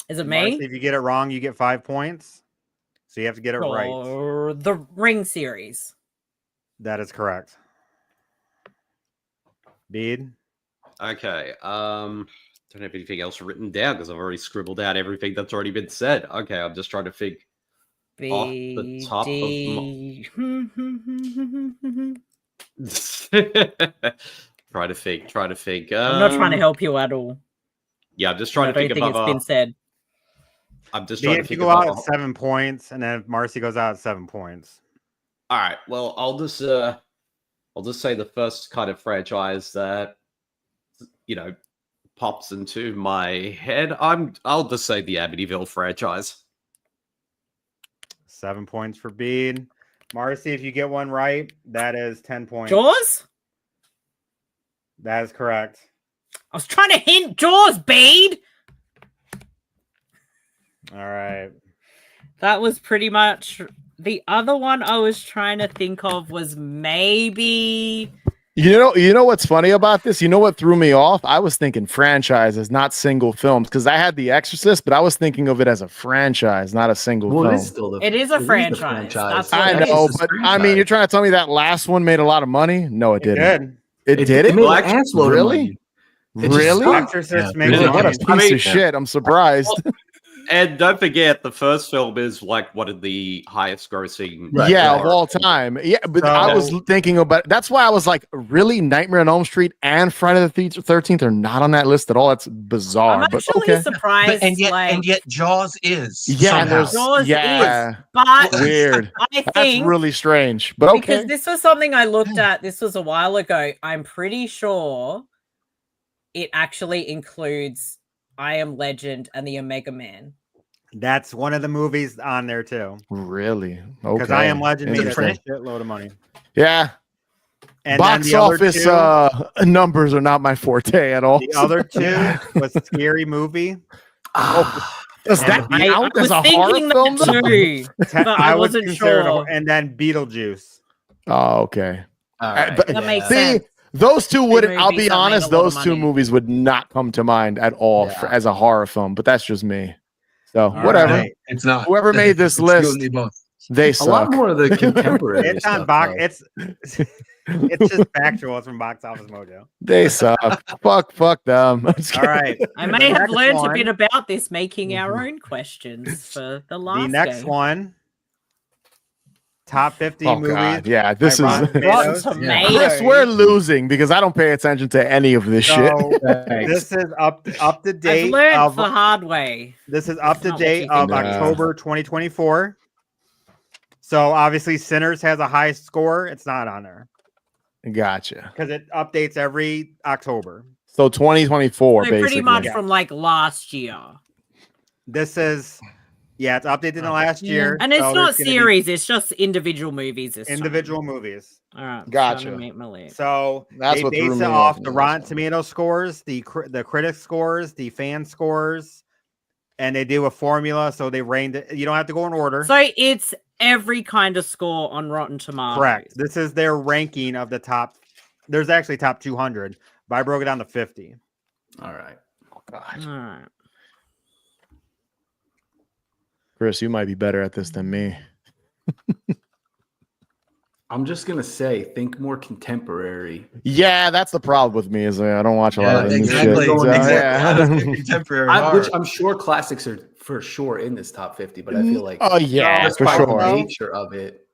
Speaker 4: Is it
Speaker 1: Marcy,
Speaker 4: me?
Speaker 1: if you get it wrong, you get 5 points. So you have to get it right.
Speaker 4: Or the Ring series?
Speaker 1: That is correct. Bede?
Speaker 5: Okay. Don't have anything else written down because I've already scribbled out everything that's already been said. Okay, I'm just trying to think off the top of try to think.
Speaker 4: I'm not trying to help you at all.
Speaker 5: Yeah, I'm just trying
Speaker 4: I
Speaker 5: to think
Speaker 4: don't think
Speaker 5: of
Speaker 4: it's been said.
Speaker 5: I'm just
Speaker 1: Bede,
Speaker 5: trying to
Speaker 1: if
Speaker 5: think
Speaker 1: you go out
Speaker 5: about
Speaker 1: at 7 points, and then if Marcy goes out at 7 points.
Speaker 5: All right. Well, I'll just say the first kind of franchise that pops into my head. I'll just say the Amityville franchise.
Speaker 1: 7 points for Bede. Marcy, if you get one right, that is 10 points.
Speaker 4: Jaws?
Speaker 1: That is correct.
Speaker 4: I was trying to hint Jaws, Bede.
Speaker 1: All right.
Speaker 4: That was pretty much the other one I was trying to think of was maybe.
Speaker 2: You know what's funny about this? You know what threw me off? I was thinking franchises, not single films, because I had The Exorcist, but I was thinking of it as a franchise, not a single
Speaker 3: Well,
Speaker 2: film.
Speaker 3: it is still
Speaker 4: It is a franchise. That's what
Speaker 2: I
Speaker 4: it
Speaker 2: know,
Speaker 4: is.
Speaker 2: but I mean, you're trying to tell me that last one made a lot of money? No, it didn't. It did
Speaker 3: It
Speaker 2: it?
Speaker 3: made
Speaker 5: Well,
Speaker 3: an ass load of money. It just
Speaker 2: Really?
Speaker 3: sucked.
Speaker 1: Exorcist
Speaker 6: Yeah.
Speaker 1: makes
Speaker 2: Man, what a
Speaker 1: money.
Speaker 2: piece of shit. I'm surprised.
Speaker 5: And don't forget, the first film is like one of the highest grossing.
Speaker 3: Right,
Speaker 2: yeah,
Speaker 3: right.
Speaker 2: of all time. Yeah, but
Speaker 1: So-
Speaker 2: I was thinking about that's why I was like, really? Nightmare on Elm Street and Friday the 13th are not on that list at all. That's bizarre.
Speaker 4: I'm
Speaker 2: But
Speaker 4: actually
Speaker 2: okay.
Speaker 4: surprised.
Speaker 6: And yet Jaws is
Speaker 2: Yeah,
Speaker 6: somehow.
Speaker 2: there's
Speaker 4: Jaws
Speaker 2: yeah,
Speaker 4: is, but
Speaker 2: weird.
Speaker 4: I
Speaker 2: That's
Speaker 4: think
Speaker 2: really strange. But okay.
Speaker 4: because this was something I looked at. This was a while ago. I'm pretty sure it actually includes I Am Legend and the Omega Man.
Speaker 1: That's one of the movies on there too.
Speaker 2: Really?
Speaker 1: Because
Speaker 2: Okay.
Speaker 1: I Am Legend made a
Speaker 2: Interesting.
Speaker 1: shitload of money.
Speaker 2: Yeah.
Speaker 1: And
Speaker 2: Box
Speaker 1: then the other
Speaker 2: office
Speaker 1: two,
Speaker 2: numbers are not my forte at all.
Speaker 1: the other two was Scary Movie.
Speaker 2: Does
Speaker 1: And
Speaker 2: that
Speaker 4: I
Speaker 2: count
Speaker 4: was
Speaker 2: as a horror
Speaker 4: thinking
Speaker 2: film?
Speaker 4: that
Speaker 2: though?
Speaker 4: too, but I
Speaker 1: would
Speaker 4: wasn't
Speaker 1: consider it a
Speaker 4: sure.
Speaker 1: horror- And then Beetlejuice.
Speaker 2: Oh, okay.
Speaker 3: All
Speaker 2: right,
Speaker 3: right.
Speaker 2: but-
Speaker 4: That makes
Speaker 2: See,
Speaker 4: sense.
Speaker 2: those two wouldn't. I'll
Speaker 4: movies
Speaker 2: be
Speaker 4: that made
Speaker 2: honest.
Speaker 4: a lot of
Speaker 2: Those two
Speaker 4: money.
Speaker 2: movies would not come to mind at all
Speaker 3: Yeah.
Speaker 2: as a horror film. But that's just me. So
Speaker 1: All
Speaker 2: whatever.
Speaker 1: right.
Speaker 6: It's not.
Speaker 2: Whoever made this
Speaker 6: It's you and
Speaker 2: list,
Speaker 6: me both.
Speaker 2: they
Speaker 3: A
Speaker 2: suck.
Speaker 3: lot more of the contemporary
Speaker 1: It's
Speaker 3: stuff.
Speaker 1: on box.
Speaker 3: though.
Speaker 1: It's just factual. It's from Box Office Mojo.
Speaker 2: They suck. fuck them. I'm just
Speaker 1: All
Speaker 2: kidding.
Speaker 1: right.
Speaker 4: I
Speaker 1: The
Speaker 4: may have
Speaker 1: next
Speaker 4: learned
Speaker 1: one-
Speaker 4: a bit about this making our own questions for the last
Speaker 1: The next
Speaker 4: game.
Speaker 1: one. Top 50
Speaker 2: Oh
Speaker 1: movies.
Speaker 2: god, yeah. This
Speaker 1: by
Speaker 2: is
Speaker 1: Rotten
Speaker 4: Rotten
Speaker 1: Tomatoes.
Speaker 4: Tomatoes.
Speaker 2: Chris. We're losing because I don't pay attention to any of this shit.
Speaker 1: So
Speaker 3: Thanks.
Speaker 1: this is up to
Speaker 4: I've
Speaker 1: date
Speaker 4: learned
Speaker 1: of
Speaker 4: the hard way.
Speaker 1: this is up to
Speaker 4: Not what
Speaker 1: date
Speaker 4: you
Speaker 1: of
Speaker 4: think
Speaker 2: it is.
Speaker 1: October 2024. So obviously Sinners has a high score. It's not on there
Speaker 2: Gotcha.
Speaker 1: because it updates every October.
Speaker 2: So 2024,
Speaker 4: So
Speaker 2: basically.
Speaker 4: pretty much
Speaker 1: Yeah.
Speaker 4: from like last year.
Speaker 1: This is it's updated in the last year.
Speaker 4: And it's
Speaker 1: so
Speaker 4: not
Speaker 1: there's gonna be
Speaker 4: series, it's just individual movies. This
Speaker 1: individual movies.
Speaker 4: Time. All right. I'm
Speaker 2: Gotcha.
Speaker 4: trying to make my list.
Speaker 1: So
Speaker 2: That's
Speaker 1: they
Speaker 2: what threw
Speaker 1: base
Speaker 2: me
Speaker 1: it
Speaker 2: off
Speaker 1: off
Speaker 2: in
Speaker 1: the
Speaker 2: the
Speaker 1: Rotten
Speaker 2: last one.
Speaker 1: Tomato scores, the critic scores, the fan scores, and they do a formula. So they ranked it. You don't have to go in order.
Speaker 4: So it's every kind of score on Rotten Tomatoes.
Speaker 1: Correct. This is their ranking of the top. There's actually top 200, but I broke it down to 50.
Speaker 3: All right.
Speaker 2: Oh, God.
Speaker 4: All right.
Speaker 2: Chris, you might be better at this than me.
Speaker 3: I'm just gonna say, think more contemporary.
Speaker 2: Yeah, that's the problem with me is I don't watch a lot of the new
Speaker 6: exactly.
Speaker 2: shit. So,
Speaker 6: Exactly. Contemporary horror.
Speaker 3: Which I'm sure classics are for sure in this top 50, but I feel like
Speaker 2: Oh yeah,
Speaker 3: just
Speaker 2: for
Speaker 3: by the
Speaker 2: sure.
Speaker 3: nature of it,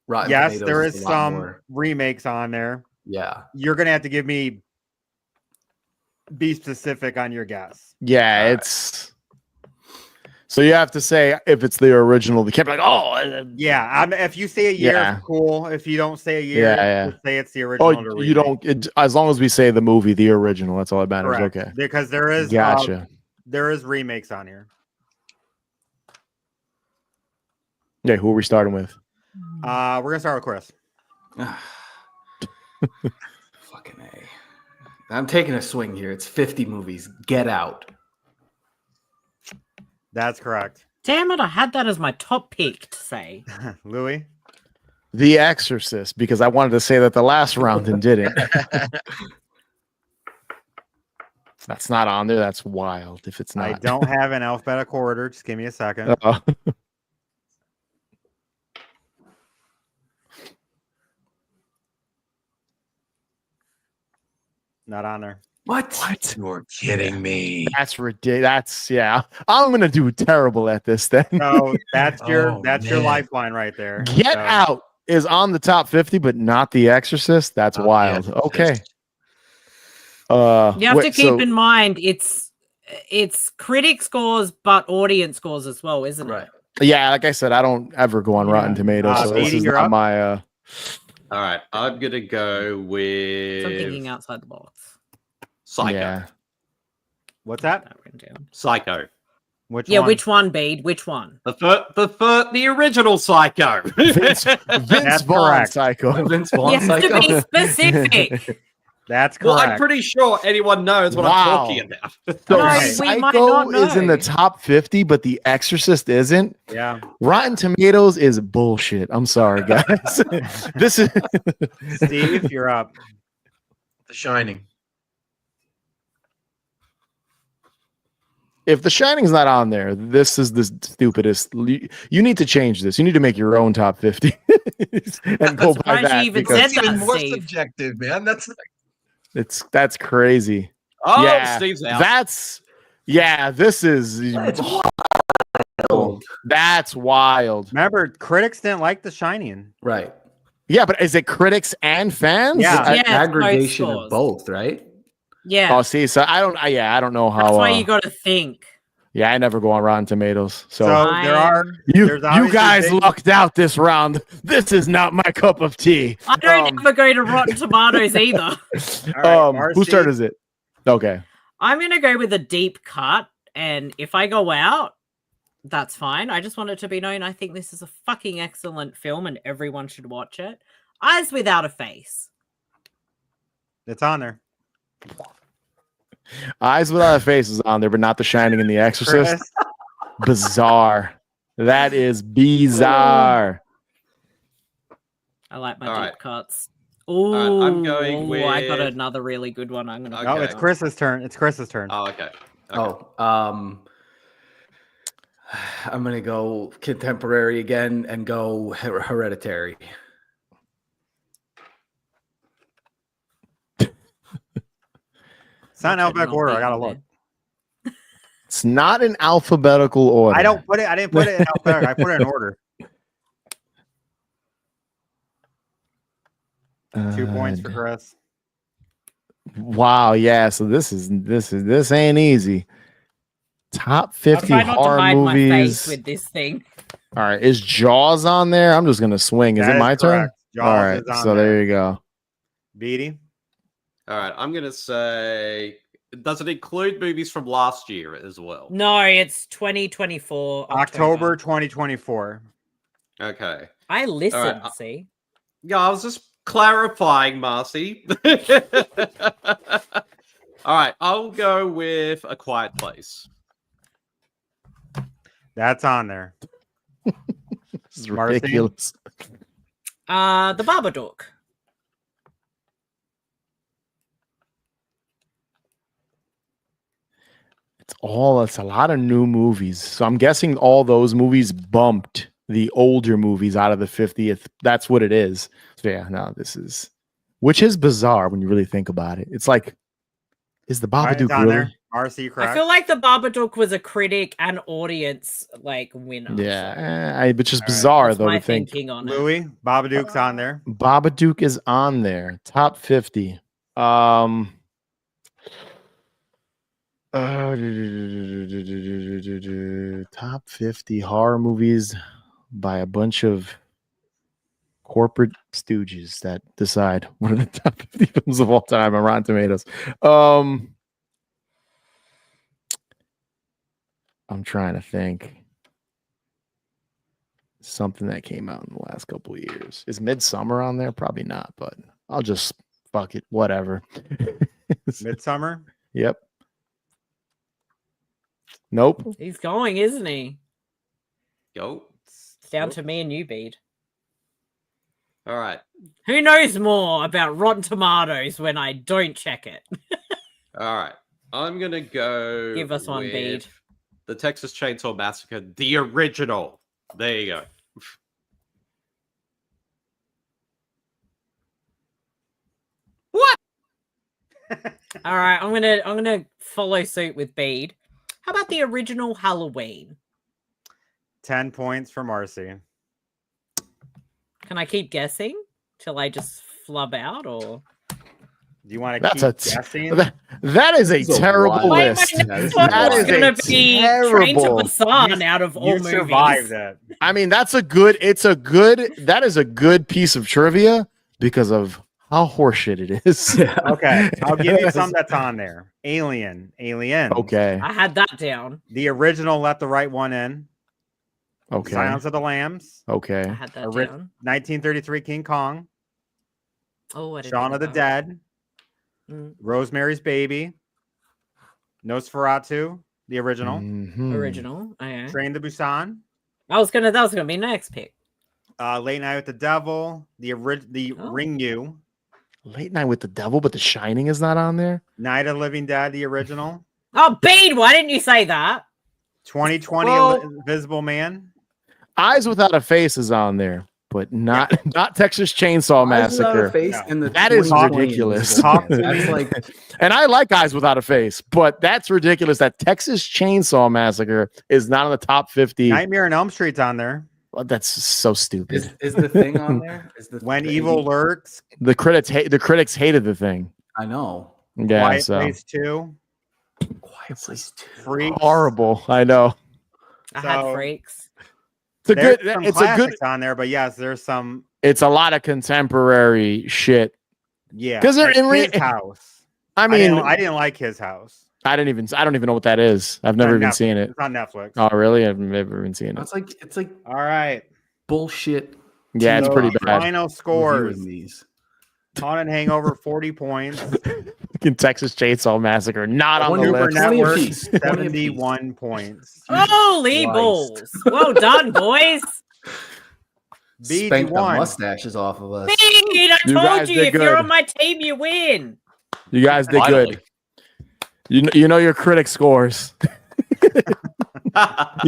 Speaker 3: Rotten
Speaker 1: Yes,
Speaker 3: Tomatoes
Speaker 1: there
Speaker 3: is
Speaker 1: is
Speaker 3: a lot
Speaker 1: some
Speaker 3: more.
Speaker 1: remakes on there.
Speaker 3: Yeah.
Speaker 1: You're gonna have to give me be specific on your guess.
Speaker 2: Yeah,
Speaker 3: All right.
Speaker 2: it's so you have to say if it's the original. They can't be like,
Speaker 1: Yeah, if you say a year,
Speaker 2: Yeah.
Speaker 1: it's cool. If you don't say a year,
Speaker 2: Yeah.
Speaker 1: just say it's the original.
Speaker 2: Oh, you don't. As long as we say the movie, the original, that's all that matters.
Speaker 1: Correct.
Speaker 2: Okay,
Speaker 1: Because there is
Speaker 2: gotcha.
Speaker 1: there is remakes on here.
Speaker 2: Yeah, who are we starting with?
Speaker 1: We're gonna start with Chris.
Speaker 3: Fucking A. I'm taking a swing here. It's 50 movies. Get Out.
Speaker 1: That's correct.
Speaker 4: Damn it, I had that as my top pick to say.
Speaker 1: Louie.
Speaker 2: The Exorcist, because I wanted to say that the last round and didn't. That's not on there. That's wild. If it's not,
Speaker 1: I don't have an alphabetical order. Just give me a second. Not on there.
Speaker 3: What?
Speaker 6: You're kidding me.
Speaker 2: That's ridiculous. That's I'm gonna do terrible at this then.
Speaker 1: So that's your
Speaker 6: Oh,
Speaker 1: your
Speaker 6: man.
Speaker 1: lifeline right there.
Speaker 2: Get
Speaker 1: So,
Speaker 2: Out is on the top 50, but not The Exorcist. That's
Speaker 6: Not The
Speaker 2: wild.
Speaker 6: Exorcist.
Speaker 2: Okay.
Speaker 4: You have to
Speaker 2: wait,
Speaker 4: keep
Speaker 2: so-
Speaker 4: in mind it's critic scores but audience scores as well, isn't it?
Speaker 3: Right.
Speaker 2: Yeah, like I said, I don't ever go on Rotten Tomatoes, so this
Speaker 1: Bede,
Speaker 2: is
Speaker 1: you're
Speaker 2: not
Speaker 1: up.
Speaker 2: my.
Speaker 5: All right, I'm gonna go with
Speaker 4: So I'm thinking outside the box.
Speaker 5: Psycho.
Speaker 2: Yeah.
Speaker 1: What's that?
Speaker 4: That written down.
Speaker 5: Psycho.
Speaker 1: Which
Speaker 4: Yeah,
Speaker 1: one?
Speaker 4: which one, Bede? Which one?
Speaker 5: The original Psycho.
Speaker 2: Vince
Speaker 1: That's
Speaker 2: Vaughn,
Speaker 1: correct.
Speaker 2: Psycho.
Speaker 3: Vince Vaughn
Speaker 4: You have to
Speaker 3: Psycho.
Speaker 4: be specific.
Speaker 1: That's
Speaker 5: Well,
Speaker 1: correct.
Speaker 5: I'm pretty sure anyone knows what I'm
Speaker 2: Wow.
Speaker 5: talking about.
Speaker 2: So
Speaker 1: Right.
Speaker 4: we might
Speaker 2: Psycho
Speaker 4: not
Speaker 2: is in the
Speaker 4: know.
Speaker 2: top 50, but The Exorcist isn't.
Speaker 1: Yeah.
Speaker 2: Rotten Tomatoes is bullshit. I'm sorry, guys. This is
Speaker 1: Steve, you're up.
Speaker 6: The Shining.
Speaker 2: if The Shining's not on there, this is the stupidest. You need to change this. You need to make your own top 50 and go by
Speaker 4: surprised you
Speaker 2: that
Speaker 4: even
Speaker 2: because
Speaker 4: said
Speaker 6: It's even
Speaker 4: that,
Speaker 6: more
Speaker 4: Steve.
Speaker 6: subjective, man.
Speaker 2: that's crazy.
Speaker 5: Oh,
Speaker 2: Yeah,
Speaker 5: Steve's out.
Speaker 2: This is
Speaker 3: Wild.
Speaker 2: that's wild.
Speaker 1: Remember, critics didn't like The Shining.
Speaker 3: Right.
Speaker 2: Yeah, but is it critics and fans?
Speaker 1: Yeah.
Speaker 2: I-
Speaker 4: Yeah, it's
Speaker 3: Aggregation
Speaker 4: both
Speaker 3: of
Speaker 4: scores.
Speaker 3: both, right?
Speaker 4: Yeah.
Speaker 2: Oh, see, so I don't know how.
Speaker 4: That's why you got to think.
Speaker 2: Yeah, I never go on Rotten Tomatoes.
Speaker 1: So
Speaker 2: So,
Speaker 1: there are
Speaker 2: you
Speaker 1: there's obviously
Speaker 2: guys
Speaker 1: big-
Speaker 2: lucked out this round. This is not my cup of tea.
Speaker 4: I don't
Speaker 2: Um,
Speaker 4: ever go to Rotten Tomatoes either.
Speaker 1: All right, Marcey.
Speaker 2: whose turn is it? Okay.
Speaker 4: I'm going to go with a deep cut. And if I go out, that's fine. I just want it to be known. I think this is a fucking excellent film and everyone should watch it. Eyes Without a Face.
Speaker 1: It's on there.
Speaker 2: Eyes Without a Face is on there, but not The Shining and The Exorcist.
Speaker 1: Chris,
Speaker 2: Bizarre. That is bizarre.
Speaker 4: I like my
Speaker 5: All
Speaker 4: deep
Speaker 5: right.
Speaker 4: cuts.
Speaker 5: right,
Speaker 4: Ooh,
Speaker 5: I'm going
Speaker 4: I got
Speaker 5: with-
Speaker 4: another really good one. I'm gonna.
Speaker 5: Okay.
Speaker 1: No, it's Chris's turn. It's Chris's turn.
Speaker 5: Oh, okay.
Speaker 3: Oh, I'm gonna go contemporary again and go Hereditary.
Speaker 1: It's not in
Speaker 4: Okay,
Speaker 1: alphabetical
Speaker 4: not
Speaker 1: order. I
Speaker 4: being
Speaker 1: gotta
Speaker 4: on
Speaker 1: look.
Speaker 4: there.
Speaker 2: It's not in alphabetical order.
Speaker 1: I didn't put it in alphabetical. I put it in order. 2 points for Chris.
Speaker 2: Wow, yeah. So this ain't easy. Top
Speaker 4: I'll
Speaker 2: 50
Speaker 4: try not to
Speaker 2: horror
Speaker 4: hide my face
Speaker 2: movies.
Speaker 4: with this thing.
Speaker 2: All right, is Jaws on there? I'm just gonna swing. Is
Speaker 1: That
Speaker 2: it my turn?
Speaker 1: correct. Jaws
Speaker 2: All right,
Speaker 1: is on
Speaker 2: so there you go.
Speaker 1: Bede?
Speaker 5: All right, I'm gonna say, does it include movies from last year as well?
Speaker 4: No, it's 2024
Speaker 1: October 2024.
Speaker 5: Okay.
Speaker 4: I listen.
Speaker 5: All right,
Speaker 4: See,
Speaker 5: Yeah, I was just clarifying, Marcy. All right, I'll go with A Quiet Place.
Speaker 1: That's on there.
Speaker 2: This is
Speaker 1: Marcy?
Speaker 2: ridiculous.
Speaker 4: the Babadook.
Speaker 2: It's a lot of new movies. So I'm guessing all those movies bumped the older movies out of the 50th. That's what it is. So yeah, no, which is bizarre when you really think about it. It's like, is the
Speaker 1: All right, it's
Speaker 2: Babadook
Speaker 1: on
Speaker 2: really?
Speaker 1: there. Marcy, correct?
Speaker 4: I feel like the Babadook was a critic and audience like winner.
Speaker 2: Yeah, which is
Speaker 1: All right.
Speaker 2: bizarre
Speaker 4: That's
Speaker 2: though
Speaker 4: my
Speaker 2: to think.
Speaker 4: thinking on it.
Speaker 1: Louie, Babadook's on there.
Speaker 2: Babadook is on there. Top 50. Top 50 horror movies by a bunch of corporate stooges that decide what are the top 50 films of all time on Rotten Tomatoes. I'm trying to think. Something that came out in the last couple of years. Is Midsummer on there? Probably not, but I'll just fuck it. Whatever.
Speaker 1: Midsummer.
Speaker 2: Yep. Nope.
Speaker 4: He's going, isn't he?
Speaker 5: Go.
Speaker 4: It's down to me and you, Bede.
Speaker 5: All right.
Speaker 4: Who knows more about Rotten Tomatoes when I don't check it?
Speaker 5: All right. I'm going to go.
Speaker 4: Give us one,
Speaker 5: with
Speaker 4: Bede.
Speaker 5: The Texas Chainsaw Massacre, the original. There you go. What?
Speaker 4: All right, I'm gonna follow suit with Bede. How about the original Halloween?
Speaker 1: 10 points for Marcy.
Speaker 4: Can I keep guessing till I just flub out, or
Speaker 1: Do you want to
Speaker 2: That's
Speaker 1: keep
Speaker 2: a
Speaker 1: guessing?
Speaker 2: that is a
Speaker 3: This is a
Speaker 2: terrible
Speaker 3: wild-
Speaker 4: wait,
Speaker 2: list.
Speaker 4: my
Speaker 3: Yeah,
Speaker 4: next
Speaker 3: this is
Speaker 4: one
Speaker 2: that
Speaker 4: was
Speaker 2: is a
Speaker 4: gonna be Train to
Speaker 2: terrible-
Speaker 4: Busan out of all
Speaker 1: You
Speaker 4: movies.
Speaker 1: survived it.
Speaker 2: I mean, that is a good piece of trivia because of how horseshit it is.
Speaker 1: Okay, I'll give you some that's on there. Alien.
Speaker 2: Okay.
Speaker 4: I had that down.
Speaker 1: The original Let the Right One In.
Speaker 2: Okay.
Speaker 1: Silence of the Lambs.
Speaker 4: I
Speaker 2: Okay.
Speaker 4: had that
Speaker 1: Ori-
Speaker 4: down.
Speaker 1: 1933 King Kong.
Speaker 4: Oh, I didn't
Speaker 1: Shaun
Speaker 4: think
Speaker 1: of the
Speaker 4: of that.
Speaker 1: Dead.
Speaker 4: Mm,
Speaker 1: Rosemary's Baby. Nosferatu, the original.
Speaker 2: Mhm.
Speaker 4: original. Okay.
Speaker 1: Train to Busan.
Speaker 4: That was gonna be next pick.
Speaker 1: Late Night with the Devil. The
Speaker 4: Oh.
Speaker 1: Ringu.
Speaker 2: Late Night with the Devil, but The Shining is not on there.
Speaker 1: Night of the Living Dead, the original.
Speaker 4: Oh, Bede, why didn't you say that?
Speaker 1: 2020
Speaker 2: Well-
Speaker 1: Invisible Man.
Speaker 2: Eyes Without a Face is on there, but not Texas Chainsaw
Speaker 3: Eyes Without a
Speaker 2: Massacre.
Speaker 3: Face
Speaker 1: No.
Speaker 3: and the
Speaker 2: That is
Speaker 3: 2020
Speaker 2: ridiculous.
Speaker 3: Invisible
Speaker 1: Talk
Speaker 3: Man.
Speaker 1: to
Speaker 3: That's
Speaker 1: me.
Speaker 3: like
Speaker 2: And I like Eyes Without a Face, but that's ridiculous that Texas Chainsaw Massacre is not on the top 50.
Speaker 1: Nightmare on Elm Street's on there.
Speaker 2: Well, that's so stupid.
Speaker 3: is the thing on there? Is the
Speaker 1: When
Speaker 3: the
Speaker 1: Evil
Speaker 3: 80
Speaker 1: Lurks.
Speaker 2: The critics hated the thing.
Speaker 3: I know.
Speaker 2: Yeah,
Speaker 1: Quiet
Speaker 2: so
Speaker 1: Place 2.
Speaker 3: Quiet Place 2.
Speaker 1: Freaks.
Speaker 2: horrible. I know.
Speaker 4: I had
Speaker 1: So-
Speaker 4: freaks.
Speaker 2: It's a
Speaker 1: There's
Speaker 2: good.
Speaker 1: some
Speaker 2: It's a good.
Speaker 1: classics on there, but yes, there's some.
Speaker 2: It's a lot of contemporary shit.
Speaker 1: Yeah,
Speaker 2: 'Cause they're
Speaker 1: like
Speaker 2: in
Speaker 1: his house.
Speaker 2: I mean,
Speaker 1: I didn't like his house.
Speaker 2: I don't even know what that is. I've never
Speaker 1: on
Speaker 2: even
Speaker 1: Netflix.
Speaker 2: seen it.
Speaker 1: It's on Netflix.
Speaker 2: Oh, really? I've never even seen it.
Speaker 3: It's like
Speaker 1: All right.
Speaker 3: bullshit.
Speaker 2: Yeah, it's
Speaker 1: So,
Speaker 2: pretty bad.
Speaker 1: Final scores.
Speaker 3: reviewing these.
Speaker 1: Haunted Hangover 40 points.
Speaker 2: Fucking Texas Chainsaw Massacre, not on the
Speaker 1: Super
Speaker 2: list.
Speaker 3: 20
Speaker 1: Network
Speaker 3: apiece. 20 apiece.
Speaker 1: 71 points.
Speaker 4: Holy
Speaker 3: Christ.
Speaker 4: balls! Well done, boys.
Speaker 1: Bede,
Speaker 3: Spank
Speaker 1: you
Speaker 3: the
Speaker 1: won.
Speaker 3: mustaches off of us.
Speaker 4: Bede, I
Speaker 2: You
Speaker 4: told
Speaker 2: guys
Speaker 4: you
Speaker 2: did
Speaker 4: if you're
Speaker 2: good.
Speaker 4: on my team, you win.
Speaker 2: You guys did
Speaker 5: Finally.
Speaker 2: good. You know your critic scores.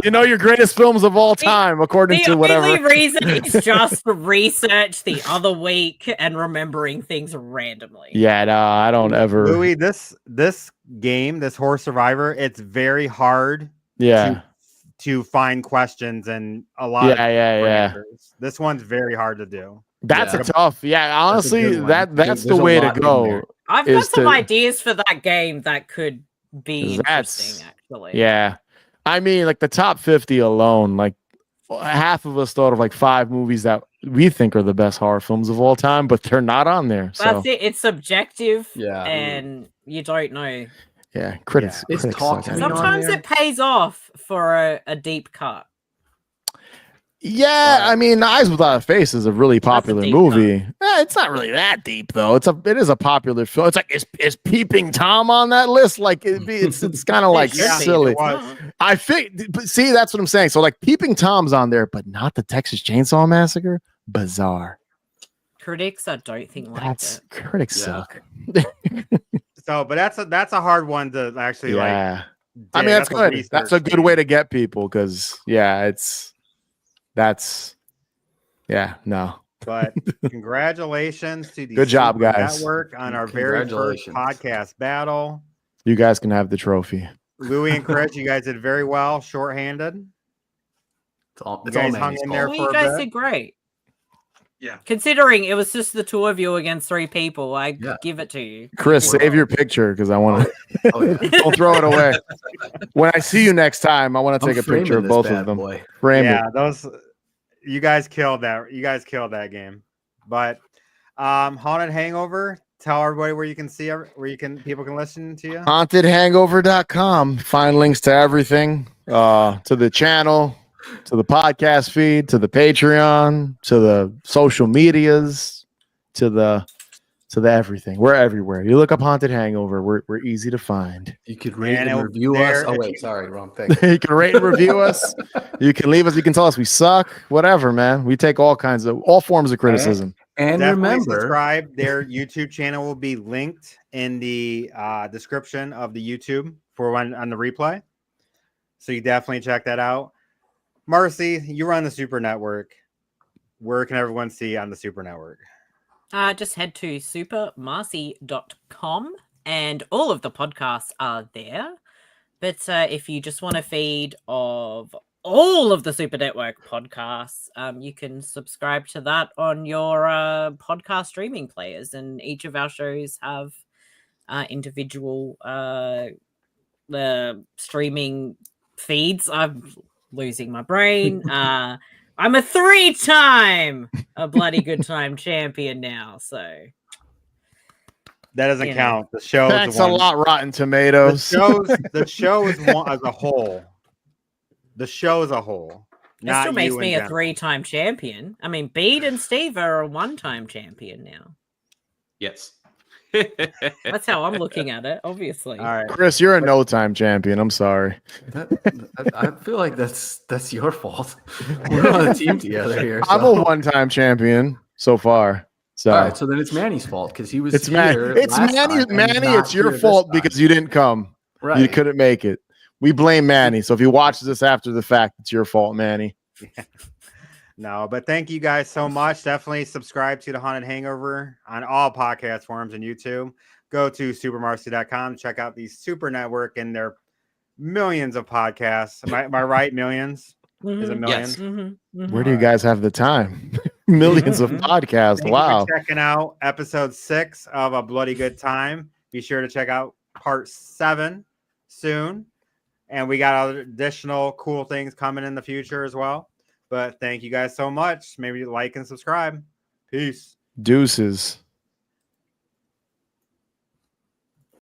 Speaker 2: You know your greatest films of all time, according
Speaker 4: The
Speaker 2: to whatever.
Speaker 4: only reason is just research the other week and remembering things randomly.
Speaker 2: Yeah, no, I don't ever.
Speaker 1: Louis, this game, this Horror Survivor, it's very hard
Speaker 2: Yeah,
Speaker 1: to find questions and a lot
Speaker 2: yeah,
Speaker 1: of
Speaker 2: yeah, yeah.
Speaker 1: answers. This one's very hard to do.
Speaker 2: That's
Speaker 3: Yeah.
Speaker 2: a tough. Yeah, honestly,
Speaker 3: good one.
Speaker 2: that's
Speaker 3: There's
Speaker 2: the
Speaker 3: a
Speaker 2: way to
Speaker 3: lot in
Speaker 2: go.
Speaker 3: there.
Speaker 4: I've got
Speaker 2: is
Speaker 4: some
Speaker 2: to-
Speaker 4: ideas for that game that could be
Speaker 2: That's-
Speaker 4: interesting, actually.
Speaker 2: Yeah, I mean, like the top 50 alone, like half of us thought of like 5 movies that we think are the best horror films of all time, but they're not on there. So
Speaker 4: That's it. It's subjective,
Speaker 3: Yeah.
Speaker 4: and you don't know.
Speaker 2: yeah, critics.
Speaker 3: It's
Speaker 2: critics
Speaker 3: Talk
Speaker 2: suck
Speaker 3: to Me
Speaker 2: anyway.
Speaker 3: on
Speaker 4: Sometimes
Speaker 3: there?
Speaker 4: it pays off for a deep cut.
Speaker 2: Yeah, I mean, Eyes Without a Face is a really popular
Speaker 4: deep
Speaker 2: movie. It's not really that deep though. It is a popular film. It's like is Peeping Tom on that list? Like it's kind of like
Speaker 4: should be.
Speaker 2: silly.
Speaker 1: It was.
Speaker 2: I think, but see, that's what I'm saying. So like Peeping Tom's on there, but not the Texas Chainsaw Massacre. Bizarre.
Speaker 4: Critics, I don't think like
Speaker 2: That's
Speaker 4: it.
Speaker 2: critics
Speaker 3: Yeah.
Speaker 2: suck.
Speaker 1: So, but that's a hard one to actually like.
Speaker 2: Yeah, I
Speaker 1: dig.
Speaker 2: mean that's
Speaker 1: a
Speaker 2: good.
Speaker 1: research
Speaker 2: That's a good
Speaker 1: thing.
Speaker 2: way to get people because yeah, That's no.
Speaker 1: But congratulations to the
Speaker 2: Good job,
Speaker 1: Super
Speaker 2: guys.
Speaker 1: Network on our very first
Speaker 3: Congratulations.
Speaker 1: podcast battle.
Speaker 2: You guys can have the trophy.
Speaker 1: Louie and Chris, you guys did very well, shorthanded.
Speaker 3: It's all
Speaker 1: You guys hung
Speaker 3: Manny's
Speaker 1: in
Speaker 3: fault.
Speaker 1: there
Speaker 4: Well,
Speaker 1: for
Speaker 4: you
Speaker 1: a
Speaker 4: guys
Speaker 1: bit.
Speaker 4: did great.
Speaker 6: Yeah.
Speaker 4: Considering it was just the two of you against 3 people, I
Speaker 3: Yeah.
Speaker 4: give it to you.
Speaker 2: Chris,
Speaker 3: We're
Speaker 2: save
Speaker 3: all-
Speaker 2: your picture because I want to.
Speaker 3: Oh, yeah.
Speaker 2: Don't throw it away. When I see you next time, I want to
Speaker 3: I'm
Speaker 2: take a
Speaker 3: framing
Speaker 2: picture of
Speaker 3: this
Speaker 2: both
Speaker 3: bad
Speaker 2: of them.
Speaker 3: boy.
Speaker 2: Frame
Speaker 1: Yeah,
Speaker 2: it.
Speaker 1: those you guys killed that. You guys killed that game. But Haunted Hangover, tell everybody where you can see people can listen to you.
Speaker 2: HauntedHangover.com. Find links to everything. To the channel, to the podcast feed, to the Patreon, to the social medias, to the everything. We're everywhere. You look up Haunted Hangover. We're easy to find.
Speaker 3: You could rate
Speaker 1: And
Speaker 3: and
Speaker 1: it'll-
Speaker 3: review us.
Speaker 1: there-
Speaker 3: Oh,
Speaker 1: if
Speaker 3: wait.
Speaker 1: you-
Speaker 3: Sorry. Wrong thing.
Speaker 2: You can rate and review us. You can leave us. You can tell us we suck. Whatever, man. We take all forms of criticism.
Speaker 3: And
Speaker 1: Definitely
Speaker 3: remember,
Speaker 1: subscribe. Their YouTube channel will be linked in the description of the YouTube for when on the replay. So you definitely check that out. Marcey, you run the Super Network. Where can everyone see on the Super Network?
Speaker 4: Just head to supermarcey.com and all of the podcasts are there. But if you just want a feed of all of the Super Network podcasts, you can subscribe to that on your podcast streaming players. And each of our shows have individual streaming feeds. I'm losing my brain. I'm a 3-time a bloody good time champion now. So
Speaker 1: That doesn't
Speaker 4: You know.
Speaker 1: count. The show
Speaker 2: Thanks
Speaker 1: is
Speaker 2: a
Speaker 1: one.
Speaker 2: lot, Rotten
Speaker 1: The
Speaker 2: Tomatoes.
Speaker 1: show is one as a whole. The show as a whole.
Speaker 4: it
Speaker 1: Not
Speaker 4: still makes
Speaker 1: you in
Speaker 4: me a
Speaker 1: general.
Speaker 4: 3-time champion. I mean, Bede and Steve are a 1-time champion now.
Speaker 5: Yes.
Speaker 4: That's how I'm looking at it, obviously.
Speaker 1: All right.
Speaker 2: Chris, you're a no-time champion. I'm sorry.
Speaker 3: I feel like that's your fault. We're on a team together here.
Speaker 2: I'm a
Speaker 3: so-
Speaker 2: one-time champion so far. So
Speaker 3: All right, so then it's Manny's fault because he was
Speaker 2: it's
Speaker 3: here.
Speaker 2: It's
Speaker 3: last
Speaker 2: Manny.
Speaker 3: time and he's
Speaker 2: Manny,
Speaker 3: not
Speaker 2: it's your
Speaker 3: here this
Speaker 2: fault
Speaker 3: time.
Speaker 2: because you didn't come.
Speaker 3: right.
Speaker 2: You couldn't make it. We blame Manny. So if you watch this after the fact, it's your fault, Manny.
Speaker 1: No, but thank you guys so much. Definitely subscribe to the Haunted Hangover on all podcast forums and YouTube. Go to supermarcey.com. Check out the Super Network and their millions of podcasts. Am I right? Millions? Is it
Speaker 4: Mhm.
Speaker 1: millions?
Speaker 4: Mhm. Mhm.
Speaker 2: Where do you guys have the time? Millions of
Speaker 1: Mhm.
Speaker 2: podcasts.
Speaker 1: Thank you
Speaker 2: Wow.
Speaker 1: for checking out episode 6 of A Bloody Good Time. Be sure to check out part 7 soon. And we got other additional cool things coming in the future as well. But thank you guys so much. Maybe like and subscribe. Peace.
Speaker 2: Deuces.